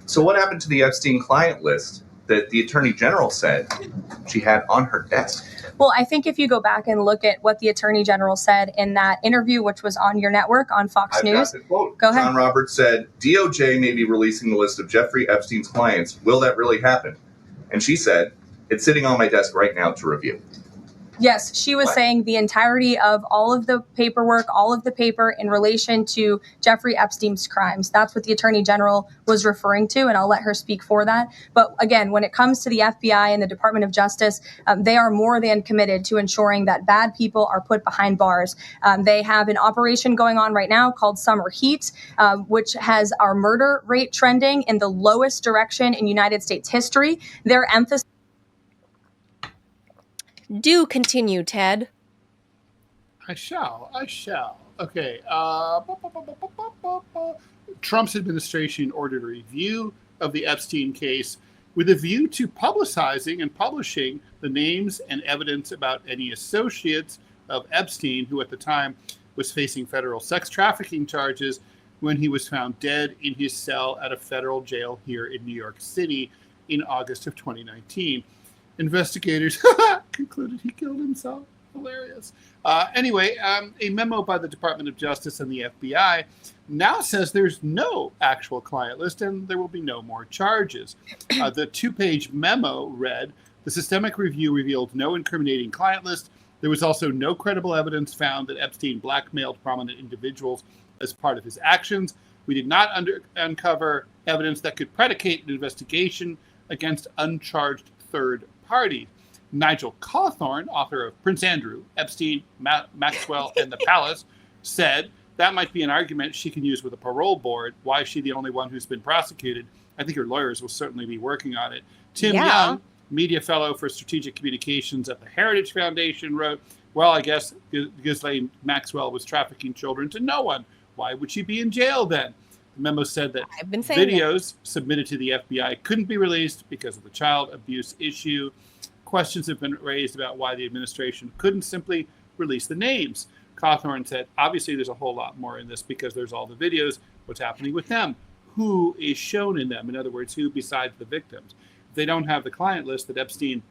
So what happened to the Epstein client list that the Attorney General said she had on her desk? Well, I think if you go back and look at what the Attorney General said in that interview, which was on your network on Fox News. Got the quote. Go ahead. John Roberts said, DOJ may be releasing the list of Jeffrey Epstein's clients. Will that really happen? And she said, it's sitting on my desk right now to review. Yes, she was saying the entirety of all of the paperwork, all of the paper in relation to Jeffrey Epstein's crimes. That's what the Attorney General was referring to, and I'll let her speak for that. But again, when it comes to the FBI and the Department of Justice, they are more than committed to ensuring that bad people are put behind bars. They have an operation going on right now called Summer Heat, which has our murder rate trending in the lowest direction in United States history. Their emphasis. Do continue, Ted. I shall. Okay. Trump's administration ordered a review of the Epstein case with a view to publicizing and publishing the names and evidence about any associates of Epstein, who at the time was facing federal sex trafficking charges when he was found dead in his cell at a federal jail here in New York City in August of 2019. Investigators concluded he killed himself. Hilarious. Anyway, a memo by the Department of Justice and the FBI now says there's no actual client list and there will be no more charges. The 2-page memo read, the systemic review revealed no incriminating client list. There was also no credible evidence found that Epstein blackmailed prominent individuals as part of his actions. We did not uncover evidence that could predicate an investigation against uncharged third parties. Nigel Cawthorn, author of Prince Andrew, Epstein, Maxwell, and the Palace, said that might be an argument she can use with a parole board. Why is she the only one who's been prosecuted? I think her lawyers will certainly be working on it. Tim Young, media fellow for strategic communications at the Heritage Foundation, wrote, well, I guess Ghislaine Maxwell was trafficking children to no one. Why would she be in jail then? The memo said that videos submitted to the FBI couldn't be released because of the child abuse issue. Questions have been raised about why the administration couldn't simply release the names. Cawthorn said, obviously there's a whole lot more in this because there's all the videos, what's happening with them, who is shown in them. In other words, who besides the victims. If they don't have the client list that Epstein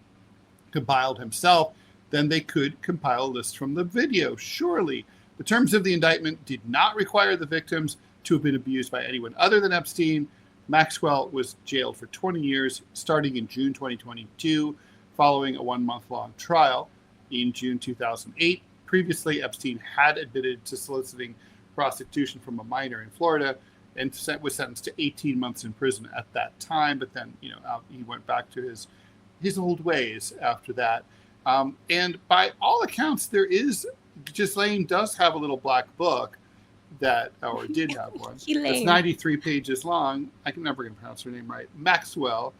compiled himself, then they could compile a list from the video. Surely, the terms of the indictment did not require the victims to have been abused by anyone other than Epstein. Maxwell was jailed for 20 years, starting in June 2022, following a 1-month-long trial in June 2008. Previously, Epstein had admitted to soliciting prostitution from a minor in Florida and was sentenced to 18 months in prison at that time. But then, he went back to his old ways after that. And by all accounts, Ghislaine does have a little black book or did have one. It's 93 pages long. I can never pronounce her name right. Maxwell.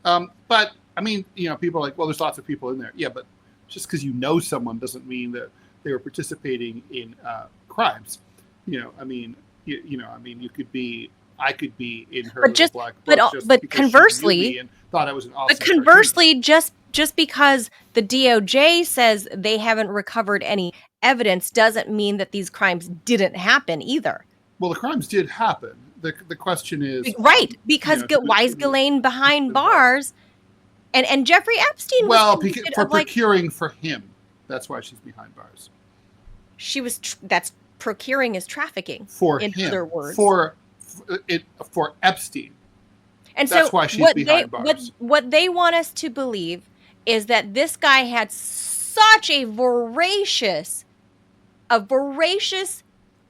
But I mean, people are like, well, there's lots of people in there. Yeah, but just because you know someone doesn't mean that they were participating in crimes. I could be in her black book. But conversely, and thought I was an awesome. But conversely, just because the DOJ says they haven't recovered any evidence doesn't mean that these crimes didn't happen either. Well, the crimes did happen. The question is because why is Ghislaine behind bars? And Jeffrey Epstein was for procuring for him. That's why she's behind bars. She was. That's procuring is trafficking. For in him, other words, for Epstein. And that's why she's behind bars. What they want us to believe is that this guy had such a voracious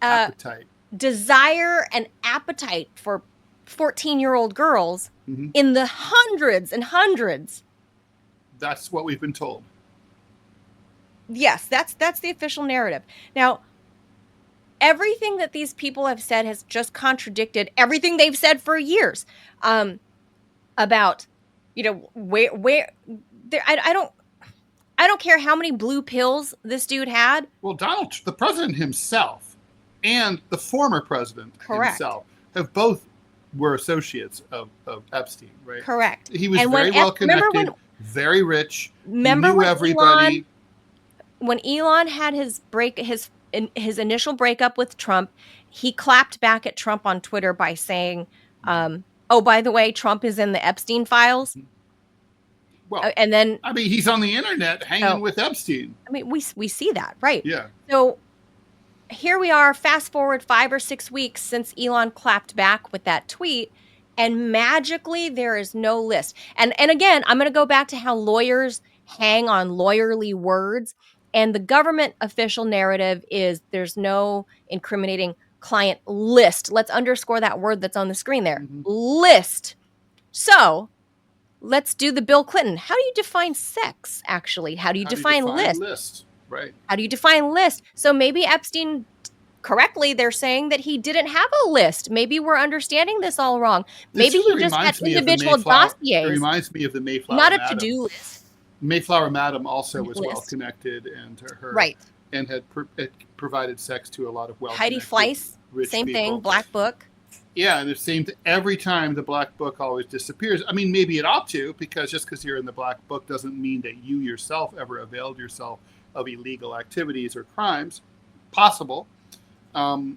appetite, desire, and appetite for 14-year-old girls in the hundreds and hundreds. That's what we've been told. Yes, that's the official narrative. Now, everything that these people have said has just contradicted everything they've said for years about, where I don't care how many blue pills this dude had. Well, the president himself and the former president himself were associates of Epstein, right? Correct. He was very well connected, very rich, knew everybody. When Elon had his initial breakup with Trump, he clapped back at Trump on Twitter by saying, oh, by the way, Trump is in the Epstein files. Well, and then he's on the internet hanging with Epstein. We see that, right? Yeah. So here we are, fast forward 5 or 6 weeks since Elon clapped back with that tweet, and magically there is no list. And again, I'm going to go back to how lawyers hang on lawyerly words. And the government official narrative is there's no incriminating client list. Let's underscore that word that's on the screen there. List. So let's do the Bill Clinton. How do you define sex, actually? How do you define list? Right. How do you define list? So maybe Epstein, correctly, they're saying that he didn't have a list. Maybe we're understanding this all wrong. Maybe he just had individual dossiers. It reminds me of the Mayflower Not Madam. A to-do list. Mayflower Madam also was well connected, and and had provided sex to a lot of wealthy. Heidi Fleiss, same people. Thing. Black Book. Yeah, and the same every time the Black Book always disappears. I mean, maybe it ought to, because just because you're in the Black Book doesn't mean that you yourself ever availed yourself of illegal activities or crimes. Possible. I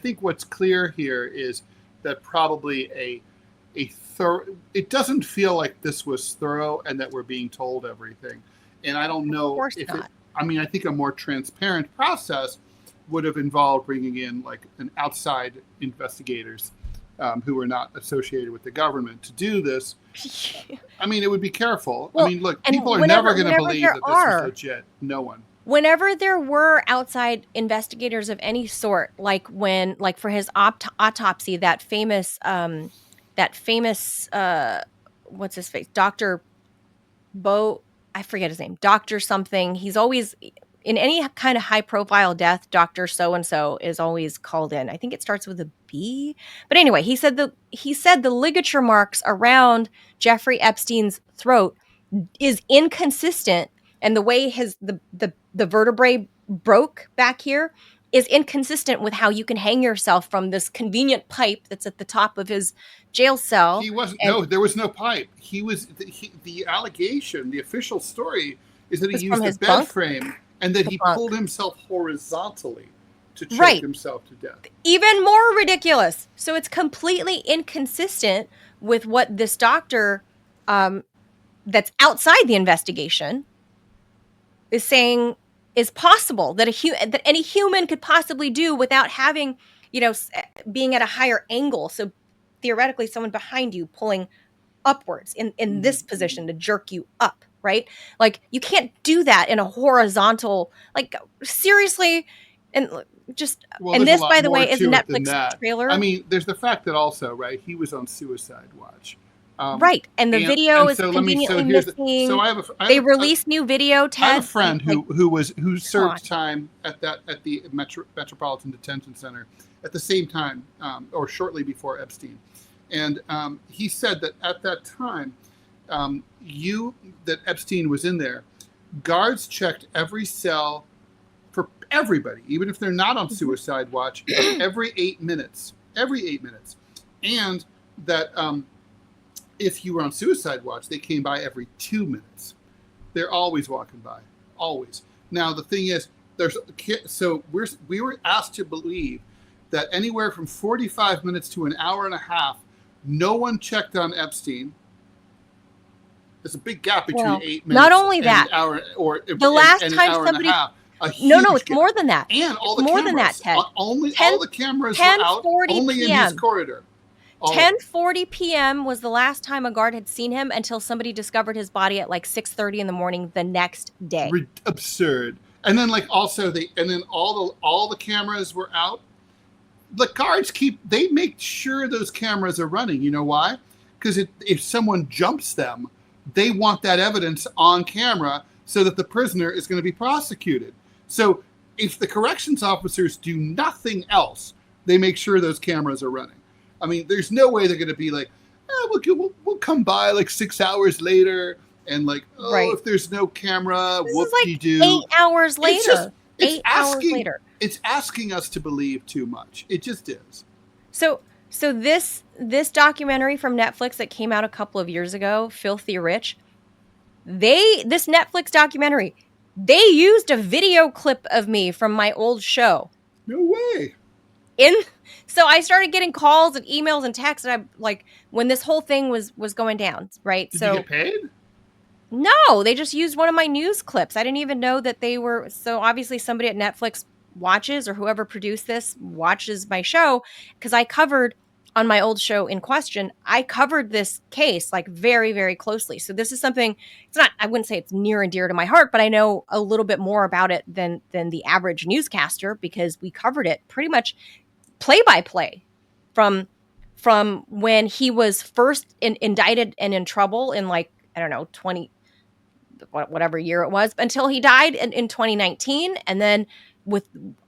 think what's clear here is that probably it doesn't feel like this was thorough and that we're being told everything. And I don't know if I think a more transparent process would have involved bringing in an outside investigators who are not associated with the government to do this. It would be careful. Well, look, people are never going to believe that this is legit. No one. Whenever there were outside investigators of any sort, for his autopsy, that famous what's his face? Dr. I forget his name, Dr. something. He's always, in any kind of high profile death, Dr. so-and-so is always called in. I think it starts with a B. But anyway, he said the ligature marks around Jeffrey Epstein's throat is inconsistent, and the way the vertebrae broke back here is inconsistent with how you can hang yourself from this convenient pipe that's at the top of his jail cell. He wasn't. There was no pipe. He was. The allegation, the official story, is that he used a bed frame and that he pulled himself horizontally to choke himself to death. Even more ridiculous. So it's completely inconsistent with what this doctor, that's outside the investigation, is saying is possible that that any human could possibly do without having, being at a higher angle. So theoretically someone behind you pulling upwards in this position to jerk you up, right? Like, you can't do that in a horizontal, like, seriously. And just, Well, and there's a this, lot by the more way, is a to it than Netflix that. trailer. I mean, there's the fact that also, right, he was on suicide watch. Right. And the video is conveniently missing. They released new video, Ted. I have a friend who served time at the Metropolitan Detention Center at the same time, or shortly before Epstein. And he said that at that time, that Epstein was in there, guards checked every cell for everybody, even if they're not on suicide watch, every 8 minutes. And that if you were on suicide watch, they came by every 2 minutes. They're always walking by, always. Now, the thing is, we were asked to believe that anywhere from 45 minutes to an hour and a half, no one checked on Epstein. There's a big gap between 8 minutes. Not only that, an hour, or the last time somebody, it's more than that. And all it's the more cameras, than that, Ted. All the cameras were out, only in his corridor. 10:40 p.m. was the last time a guard had seen him until somebody discovered his body at like 6:30 in the morning the next day. Absurd. And then all the cameras were out. The guards they make sure those cameras are running. You know why? Because if someone jumps them, they want that evidence on camera so that the prisoner is going to be prosecuted. So if the corrections officers do nothing else, they make sure those cameras are running. I mean, there's no way they're going to be like, we'll come by like 6 hours later and if there's no camera, whoop-de-doo. 8 hours later. It's asking us to believe too much. It just is. So this documentary from Netflix that came out a couple of years ago, Filthy Rich, this Netflix documentary, they used a video clip of me from my old show. No way. So I started getting calls and emails and texts, and when this whole thing was going down, right? Did you get paid? No, they just used one of my news clips. I didn't even know that they were. So obviously somebody at Netflix watches, or whoever produced this watches my show, because I covered on my old show in question, I covered this case very, very closely. So this is something, I wouldn't say it's near and dear to my heart, but I know a little bit more about it than the average newscaster, because we covered it pretty much play by play from when he was first indicted and in trouble in 20, whatever year it was, until he died in 2019. And then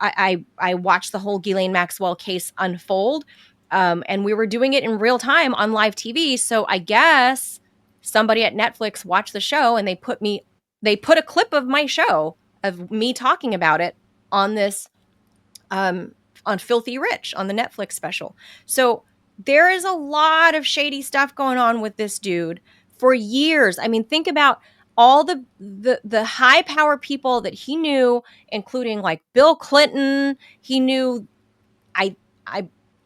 I watched the whole Ghislaine Maxwell case unfold. And we were doing it in real time on live TV. So I guess somebody at Netflix watched the show and they put a clip of my show of me talking about it on this, on Filthy Rich on the Netflix special. So there is a lot of shady stuff going on with this dude for years. I mean, think about all the high power people that he knew, including Bill Clinton. He knew, I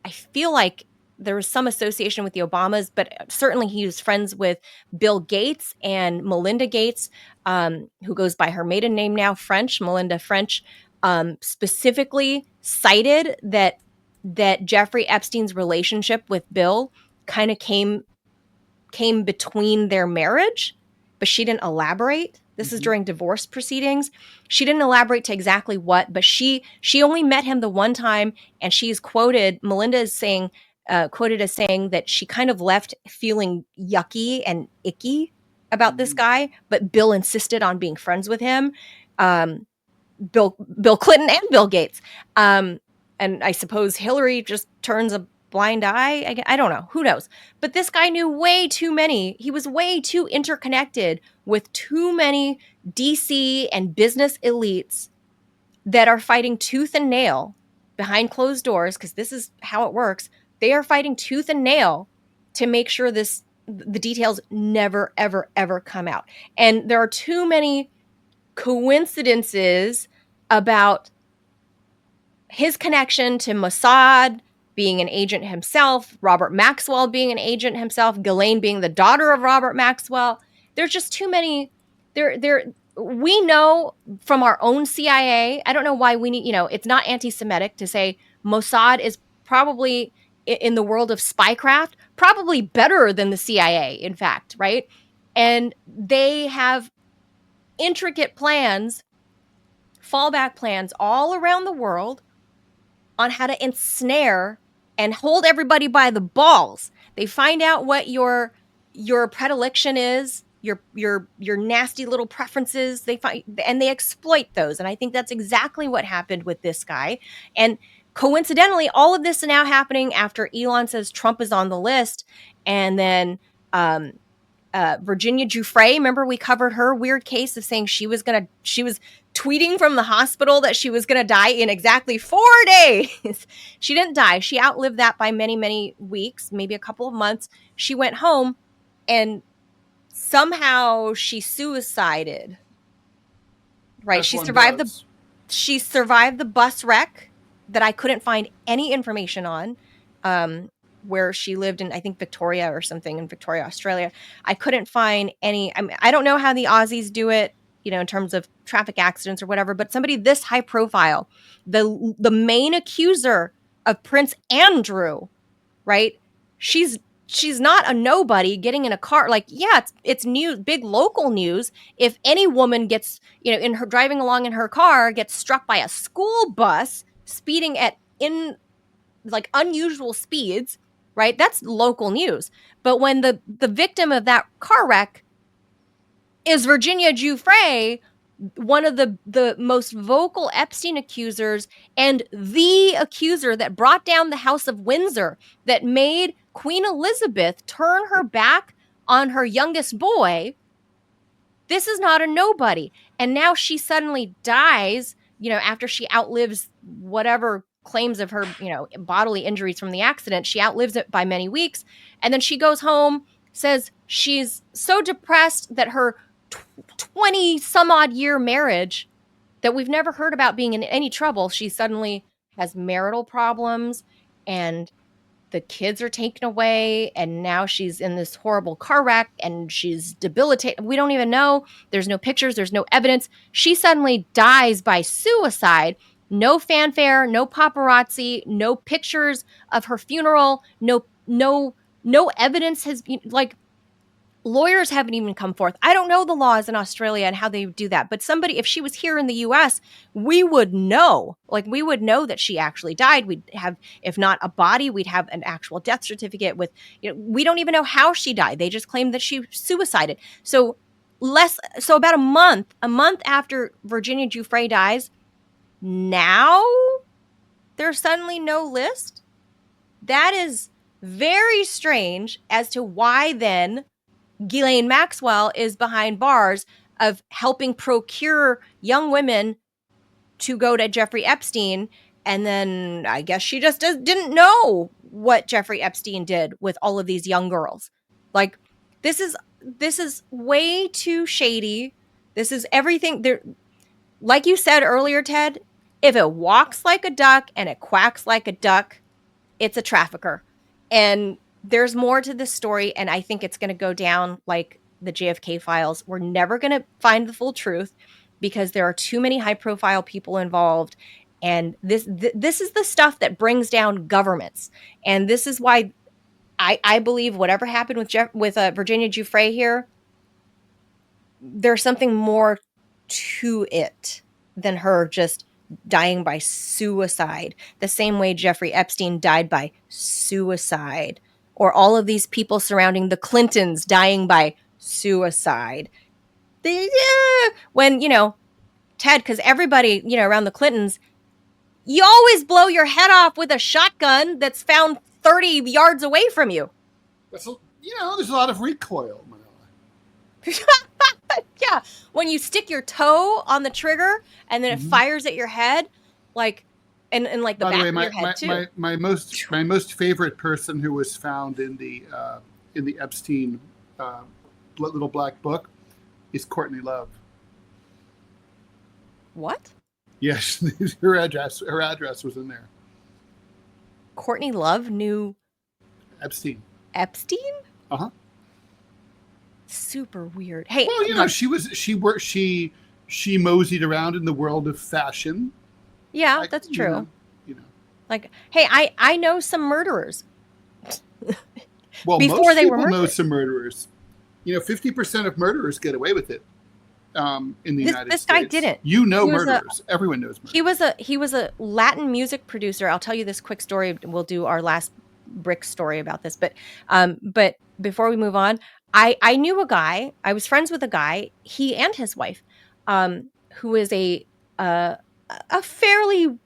feel like there was some association with the Obamas, but certainly he was friends with Bill Gates and Melinda Gates, who goes by her maiden name now, Melinda French, specifically cited that Jeffrey Epstein's relationship with Bill kind of came between their marriage, but she didn't elaborate. This is during divorce proceedings. She didn't elaborate to exactly what, but she only met him the one time, and she's quoted, Melinda is saying, quoted as saying that she kind of left feeling yucky and icky about this guy, but Bill insisted on being friends with him. Bill Clinton and Bill Gates. And I suppose Hillary just turns a blind eye. I don't know. Who knows? But this guy knew way too many. He was way too interconnected with too many DC and business elites that are fighting tooth and nail behind closed doors, because this is how it works. They are fighting tooth and nail to make sure the details never, ever, ever come out. And there are too many coincidences about his connection to Mossad, being an agent himself, Robert Maxwell being an agent himself, Ghislaine being the daughter of Robert Maxwell. There's just too many. We know from our own CIA, I don't know why we need, it's not anti-Semitic to say Mossad is probably in the world of spycraft, probably better than the CIA, in fact, right? And they have intricate plans, fallback plans all around the world on how to ensnare and hold everybody by the balls. They find out what your predilection is, your nasty little preferences. They find and they exploit those. And I think that's exactly what happened with this guy. And coincidentally, all of this is now happening after Elon says Trump is on the list, and then Virginia Giuffre, remember we covered her weird case of saying she was tweeting from the hospital that she was going to die in exactly 4 days. She didn't die. She outlived that by many, many weeks, maybe a couple of months. She went home and somehow she suicided. Right. She survived the bus wreck that I couldn't find any information on. Where she lived in, I think, Victoria or something, in Victoria, Australia. I couldn't find any. I mean, I don't know how the Aussies do it, in terms of traffic accidents or whatever, but somebody this high profile, the main accuser of Prince Andrew, right? She's not a nobody getting in a car. Like, yeah, it's news, big local news. If any woman gets, in her driving along in her car, gets struck by a school bus speeding at unusual speeds, right? That's local news. But when the victim of that car wreck is Virginia Giuffre, one of the most vocal Epstein accusers and the accuser that brought down the House of Windsor, that made Queen Elizabeth turn her back on her youngest boy, this is not a nobody. And now she suddenly dies, after she outlives whatever claims of her, bodily injuries from the accident. She outlives it by many weeks. And then she goes home, says she's so depressed that her 20 some odd year marriage that we've never heard about being in any trouble, she suddenly has marital problems and the kids are taken away. And now she's in this horrible car wreck and she's debilitated. We don't even know. There's no pictures. There's no evidence. She suddenly dies by suicide. No fanfare, no paparazzi, no pictures of her funeral, no evidence has been, lawyers haven't even come forth. I don't know the laws in Australia and how they do that, but somebody, if she was here in the US, we would know. We would know that she actually died. We'd have, if not a body, we'd have an actual death certificate with, we don't even know how she died. They just claimed that she suicided. So about a month after Virginia Giuffre dies, now there's suddenly no list. That is very strange as to why then Ghislaine Maxwell is behind bars of helping procure young women to go to Jeffrey Epstein. And then I guess she just didn't know what Jeffrey Epstein did with all of these young girls. This is way too shady. This is everything there. Like you said earlier, Ted, if it walks like a duck and it quacks like a duck, it's a trafficker. And there's more to this story, and I think it's going to go down like the JFK files. We're never going to find the full truth because there are too many high-profile people involved, and this is the stuff that brings down governments. And this is why I believe whatever happened with Virginia Giuffre here, there's something more to it than her just dying by suicide, the same way Jeffrey Epstein died by suicide, or all of these people surrounding the Clintons dying by suicide. When, Ted, because everybody, around the Clintons, you always blow your head off with a shotgun that's found 30 yards away from you. There's a lot of recoil, Manila. Yeah, when you stick your toe on the trigger and then it fires at your head, and the back of your head too. My most favorite person who was found in the Epstein little black book is Courtney Love. What? Yes, her address was in there. Courtney Love knew Epstein. Epstein? Uh-huh. Super weird. Hey, well, she moseyed around in the world of fashion. Yeah, that's true. Hey, I know some murderers. Well, before most they were people know murdered. some murderers. 50% of murderers get away with it in the United States. This guy didn't. You know murderers. Everyone knows murderers. He was a Latin music producer. I'll tell you this quick story. We'll do our last brick story about this. But before we move on, I knew a guy. I was friends with a guy. He and his wife, who is a fairly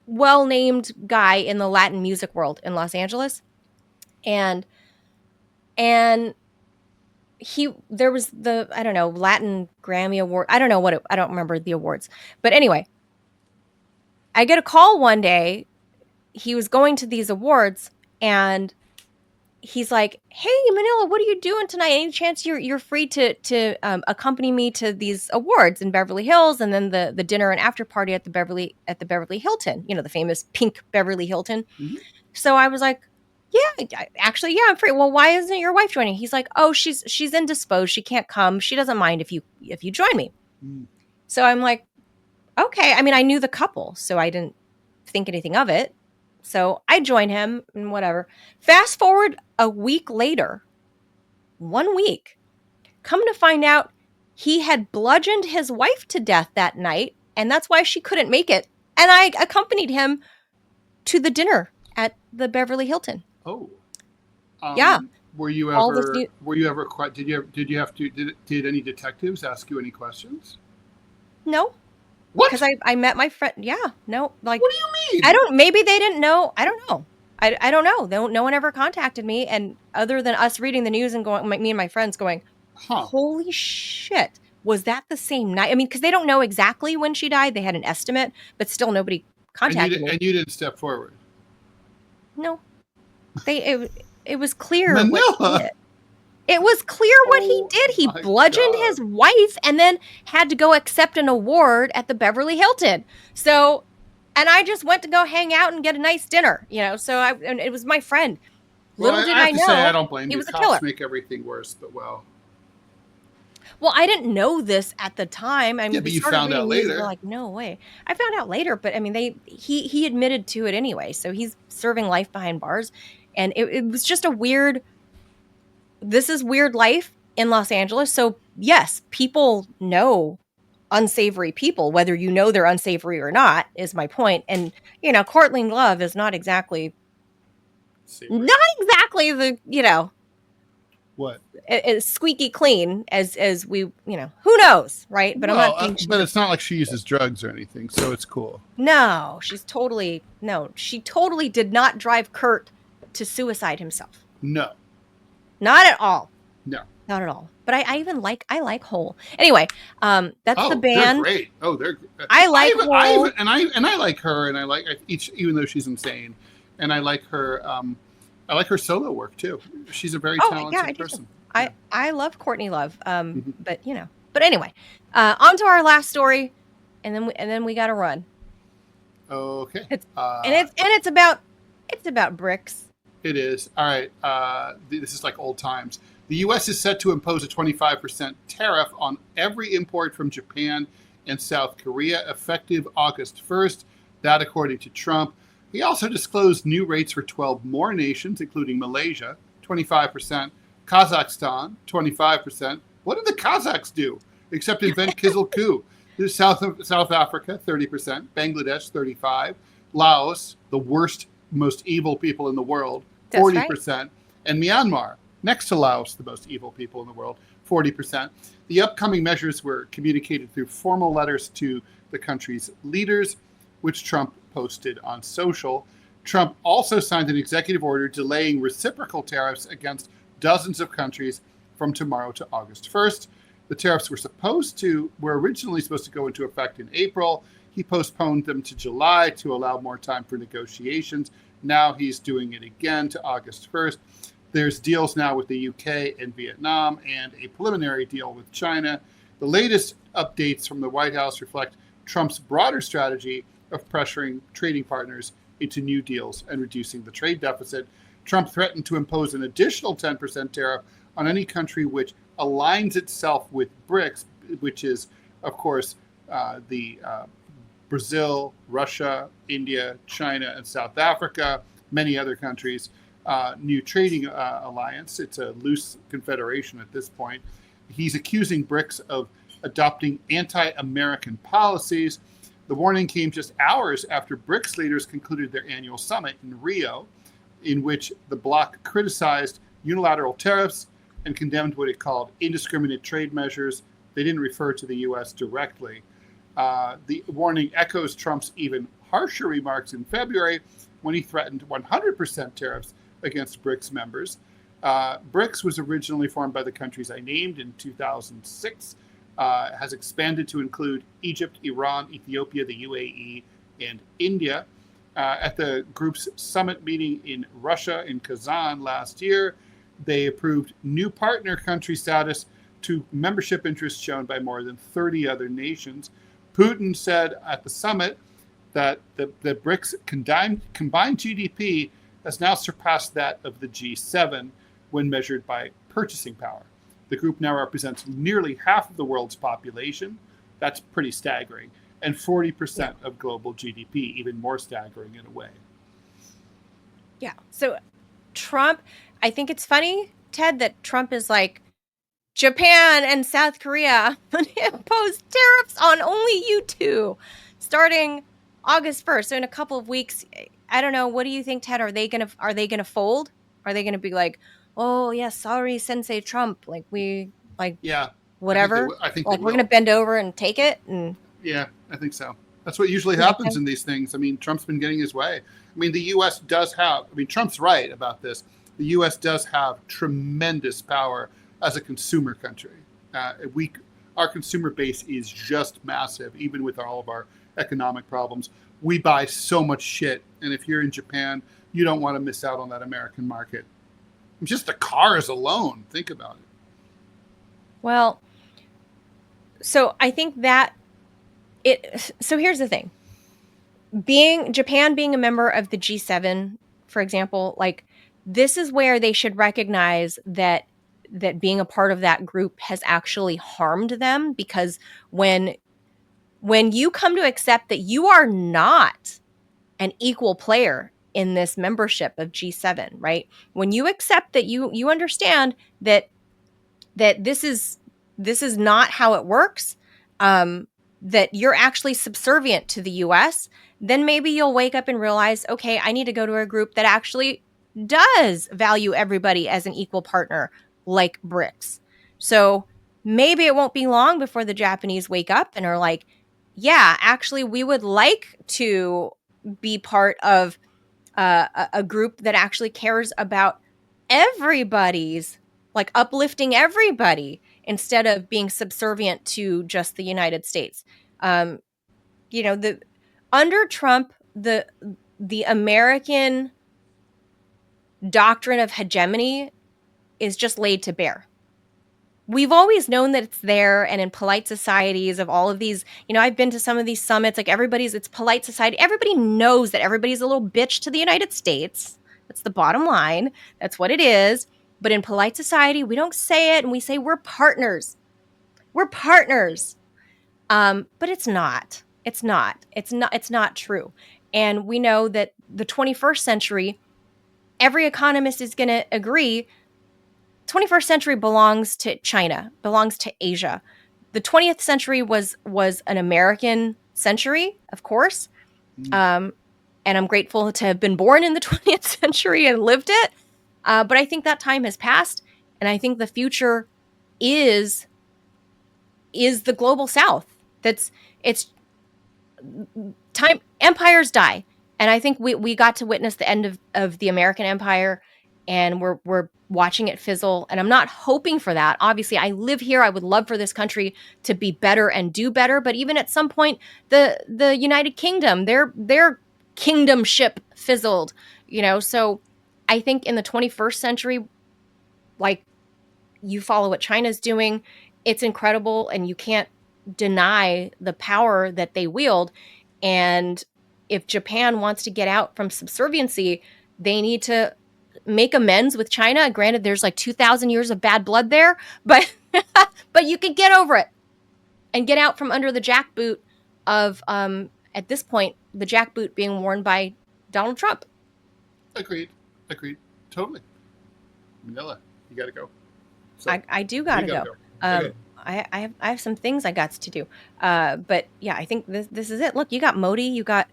well-named guy in the Latin music world in Los Angeles, and there was the, I don't know, Latin Grammy Award. I don't know I don't remember the awards. But anyway, I get a call one day. He was going to these awards and he's like, "Hey, Manila, what are you doing tonight? Any chance you're free to accompany me to these awards in Beverly Hills, and then the dinner and after party at the Beverly Hilton, the famous pink Beverly Hilton." Mm-hmm. So I was like, "Yeah, actually, yeah, I'm free." "Well, why isn't your wife joining?" He's like, "Oh, she's indisposed. She can't come. She doesn't mind if you join me." So I'm like, "Okay." I mean, I knew the couple, so I didn't think anything of it. So I joined him and whatever. Fast forward a week later, 1 week, come to find out he had bludgeoned his wife to death that night, and that's why she couldn't make it. And I accompanied him to the dinner at the Beverly Hilton. Oh, yeah. Were you ever? Did any detectives ask you any questions? No. What? Because I met my friend. Yeah. No. Like, what do you mean? Maybe they didn't know. I don't know. I don't know. No one ever contacted me. And other than us reading the news and me and my friends going, holy shit, was that the same night? I mean, because they don't know exactly when she died. They had an estimate, but still nobody contacted me. And you didn't step forward? No. It was clear Manila. what he did. It was clear what he did. He bludgeoned his wife and then had to go accept an award at the Beverly Hilton. So, and I just went to go hang out and get a nice dinner, so and it was my friend. Little did I know, say, I don't blame he you. was a Cops killer. make everything worse, but well. Well, I didn't know this at the time. I mean, but you found out later. We're like, no way. I found out later, but I mean, he admitted to it anyway. So he's serving life behind bars. And it was just this is weird life in Los Angeles. So yes, people know unsavory people, whether you know they're unsavory or not, is my point. And, Courtney Love is not exactly the, what? As squeaky clean as we, who knows, right? But I'm not. But it's not like she uses drugs or anything, so it's cool. No, she totally did not drive Kurt to suicide himself. No. Not at all. No. Not at all. But I like Hole. Anyway, that's the band. They're great. Oh, they're. I like Hole. I like her, and I like even though she's insane, and I like her. I like her solo work too. She's a very talented person. I love Courtney Love. But But anyway, on to our last story, and then we got to run. Okay. It's about bricks. It is. All right. This is like old times. The U.S. is set to impose a 25% tariff on every import from Japan and South Korea effective August 1st. That according to Trump. He also disclosed new rates for 12 more nations, including Malaysia, 25%, Kazakhstan, 25%. What did the Kazakhs do except invent Kizilku? There's South Africa, 30%, Bangladesh, 35%, Laos, the worst, most evil people in the world, 40%, right. And Myanmar, next to Laos, the most evil people in the world, 40%. The upcoming measures were communicated through formal letters to the country's leaders, which Trump posted on social. Trump also signed an executive order delaying reciprocal tariffs against dozens of countries from tomorrow to August 1st. The tariffs were originally supposed to go into effect in April. He postponed them to July to allow more time for negotiations. Now he's doing it again to August 1st. There's deals now with the UK and Vietnam and a preliminary deal with China. The latest updates from the White House reflect Trump's broader strategy of pressuring trading partners into new deals and reducing the trade deficit. Trump threatened to impose an additional 10% tariff on any country which aligns itself with BRICS, which is, of course, Brazil, Russia, India, China, and South Africa, many other countries. new trading alliance. It's a loose confederation at this point. He's accusing BRICS of adopting anti-American policies. The warning came just hours after BRICS leaders concluded their annual summit in Rio, in which the bloc criticized unilateral tariffs and condemned what it called indiscriminate trade measures. They didn't refer to the U.S. directly. The warning echoes Trump's even harsher remarks in February when he threatened 100% tariffs against BRICS members. BRICS was originally formed by the countries I named in 2006, has expanded to include Egypt, Iran, Ethiopia, the UAE, and India. At the group's summit meeting in Russia in Kazan last year, they approved new partner country status to membership interests shown by more than 30 other nations. Putin said at the summit that the BRICS combined GDP has now surpassed that of the G7 when measured by purchasing power. The group now represents nearly half of the world's population. That's pretty staggering. And 40% of global GDP, even more staggering in a way. Yeah. So Trump, I think it's funny, Ted, that Trump is like, Japan and South Korea impose tariffs on only you two starting August 1st. So in a couple of weeks, I don't know. What do you think, Ted? Are they gonna fold? Are they gonna be like, oh yeah, sorry, Sensei Trump, like whatever? I think like we're gonna bend over and take it? And yeah, I think so. That's what usually happens in these things. I mean, Trump's been getting his way. I mean, the U.S. does have, Trump's right about this. The U.S. does have tremendous power as a consumer country. Our consumer base is just massive, even with all of our economic problems. We buy so much shit. And if you're in Japan, you don't want to miss out on that American market. Just the cars alone. Think about it. Well, so I think that so here's the thing. Japan being a member of the G7, for example, like this is where they should recognize that being a part of that group has actually harmed them, because when you come to accept that you are not an equal player in this membership of G7, right? When you accept that you understand that this is not how it works, that you're actually subservient to the US, then maybe you'll wake up and realize, okay, I need to go to a group that actually does value everybody as an equal partner, like BRICS. So maybe it won't be long before the Japanese wake up and are like, yeah, actually, we would like to be part of a group that actually cares about everybody's, like uplifting everybody instead of being subservient to just the United States. Under Trump, the American doctrine of hegemony is just laid to bear. We've always known that it's there, and in polite societies of all of these, I've been to some of these summits, like it's polite society. Everybody knows that everybody's a little bitch to the United States. That's the bottom line. That's what it is. But in polite society, we don't say it, and we say we're partners. We're partners. But it's not. It's not true. And we know that the 21st century, every economist is going to agree, 21st century belongs to China, belongs to Asia. The 20th century was an American century, of course. And I'm grateful to have been born in the 20th century and lived it. But I think that time has passed. And I think the future is the global South. It's time. Empires die. And I think we got to witness the end of the American empire, and we're watching it fizzle. And I'm not hoping for that. Obviously, I live here. I would love for this country to be better and do better. But even at some point, the United Kingdom, their kingdomship fizzled, So I think in the 21st century, like, you follow what China's doing, it's incredible, and you can't deny the power that they wield. And if Japan wants to get out from subserviency, they need to make amends with China. Granted, there's like 2,000 years of bad blood there, but but you can get over it and get out from under the jackboot of, at this point, the jackboot being worn by Donald Trump. Agreed. totally. Manila, you got to go. So, I do gotta you go. Okay. I have some things I got to do. But yeah, I think this is it. Look, you got Modi, you got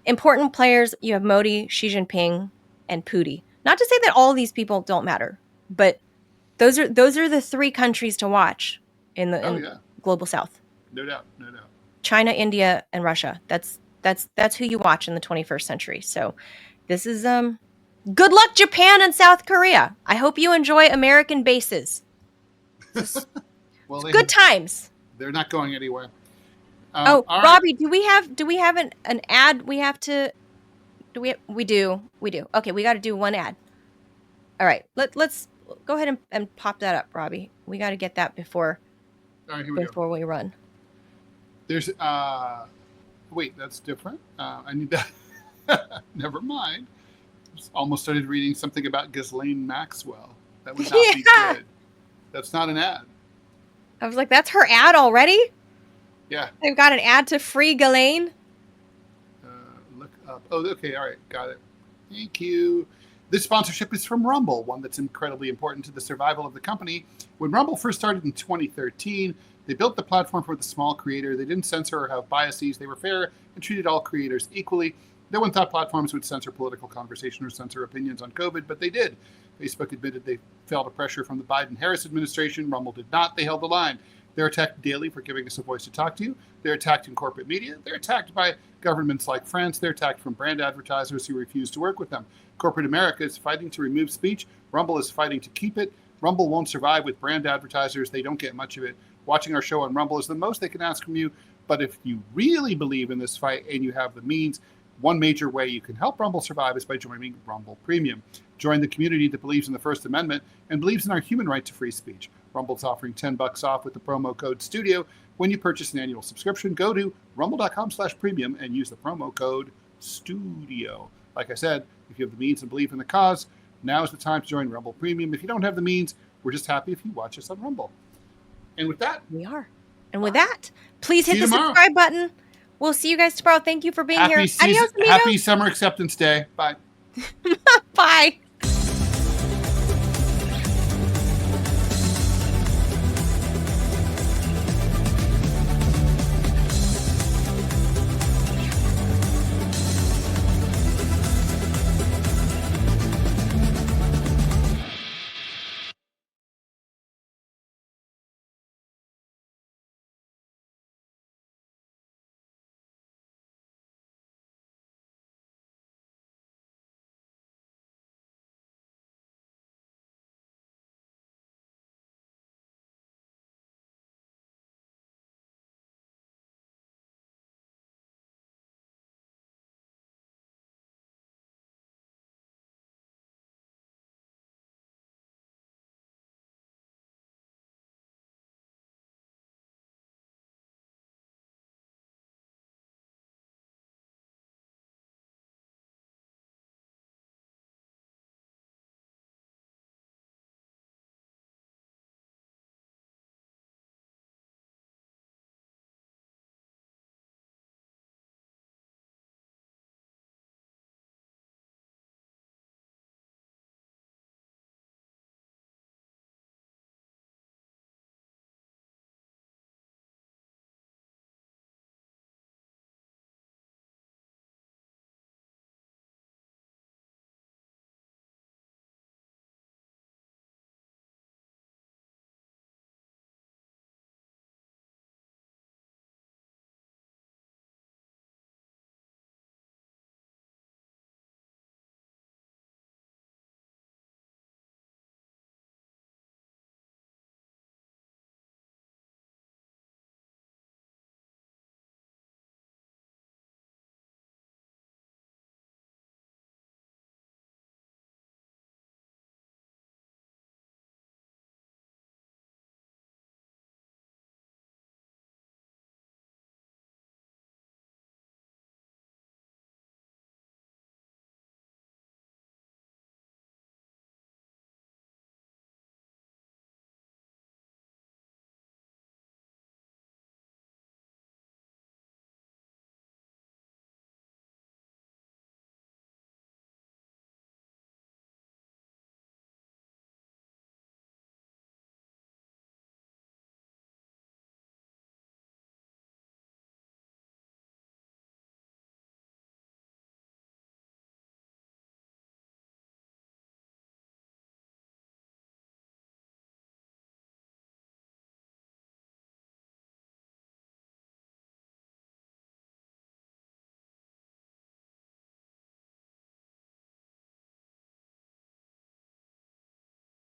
important players. You have Modi, Xi Jinping, and Putin. Not to say that all these people don't matter, but those are the three countries to watch in the global South. No doubt. China, India, and Russia. That's who you watch in the 21st century. So this is good luck, Japan and South Korea. I hope you enjoy American bases. Well, Good times. They're not going anywhere. Robbie, do we have an ad we have to we do. Okay, we got to do one ad. All right. Let's go ahead and pop that up, Robbie. We got to get that before we run. There's wait, that's different. I need that. Never mind. Just almost started reading something about Ghislaine Maxwell. That would not be good. That's not an ad. I was like, that's her ad already? Yeah. They've got an ad to free Ghislaine. Look up. Oh, okay. All right. Got it. Thank you. This sponsorship is from Rumble, one that's incredibly important to the survival of the company. When Rumble first started in 2013, they built the platform for the small creator. They didn't censor or have biases. They were fair and treated all creators equally. No one thought platforms would censor political conversation or censor opinions on COVID, but they did. Facebook admitted they fell to pressure from the Biden-Harris administration. Rumble did not. They held the line. They're attacked daily for giving us a voice to talk to you. They're attacked in corporate media. They're attacked by governments like France. They're attacked from brand advertisers who refuse to work with them. Corporate America is fighting to remove speech. Rumble is fighting to keep it. Rumble won't survive with brand advertisers. They don't get much of it. Watching our show on Rumble is the most they can ask from you. But if you really believe in this fight and you have the means, one major way you can help Rumble survive is by joining Rumble Premium. Join the community that believes in the First Amendment and believes in our human right to free speech. Rumble's offering $10 off with the promo code STUDIO. When you purchase an annual subscription, go to rumble.com/premium and use the promo code STUDIO. Like I said, if you have the means and believe in the cause, now is the time to join Rumble Premium. If you don't have the means, we're just happy if you watch us on Rumble. And with that, we are. And with that, please hit the subscribe button. We'll see you guys tomorrow. Thank you for being here. Happy Summer Acceptance Day. Bye. Bye.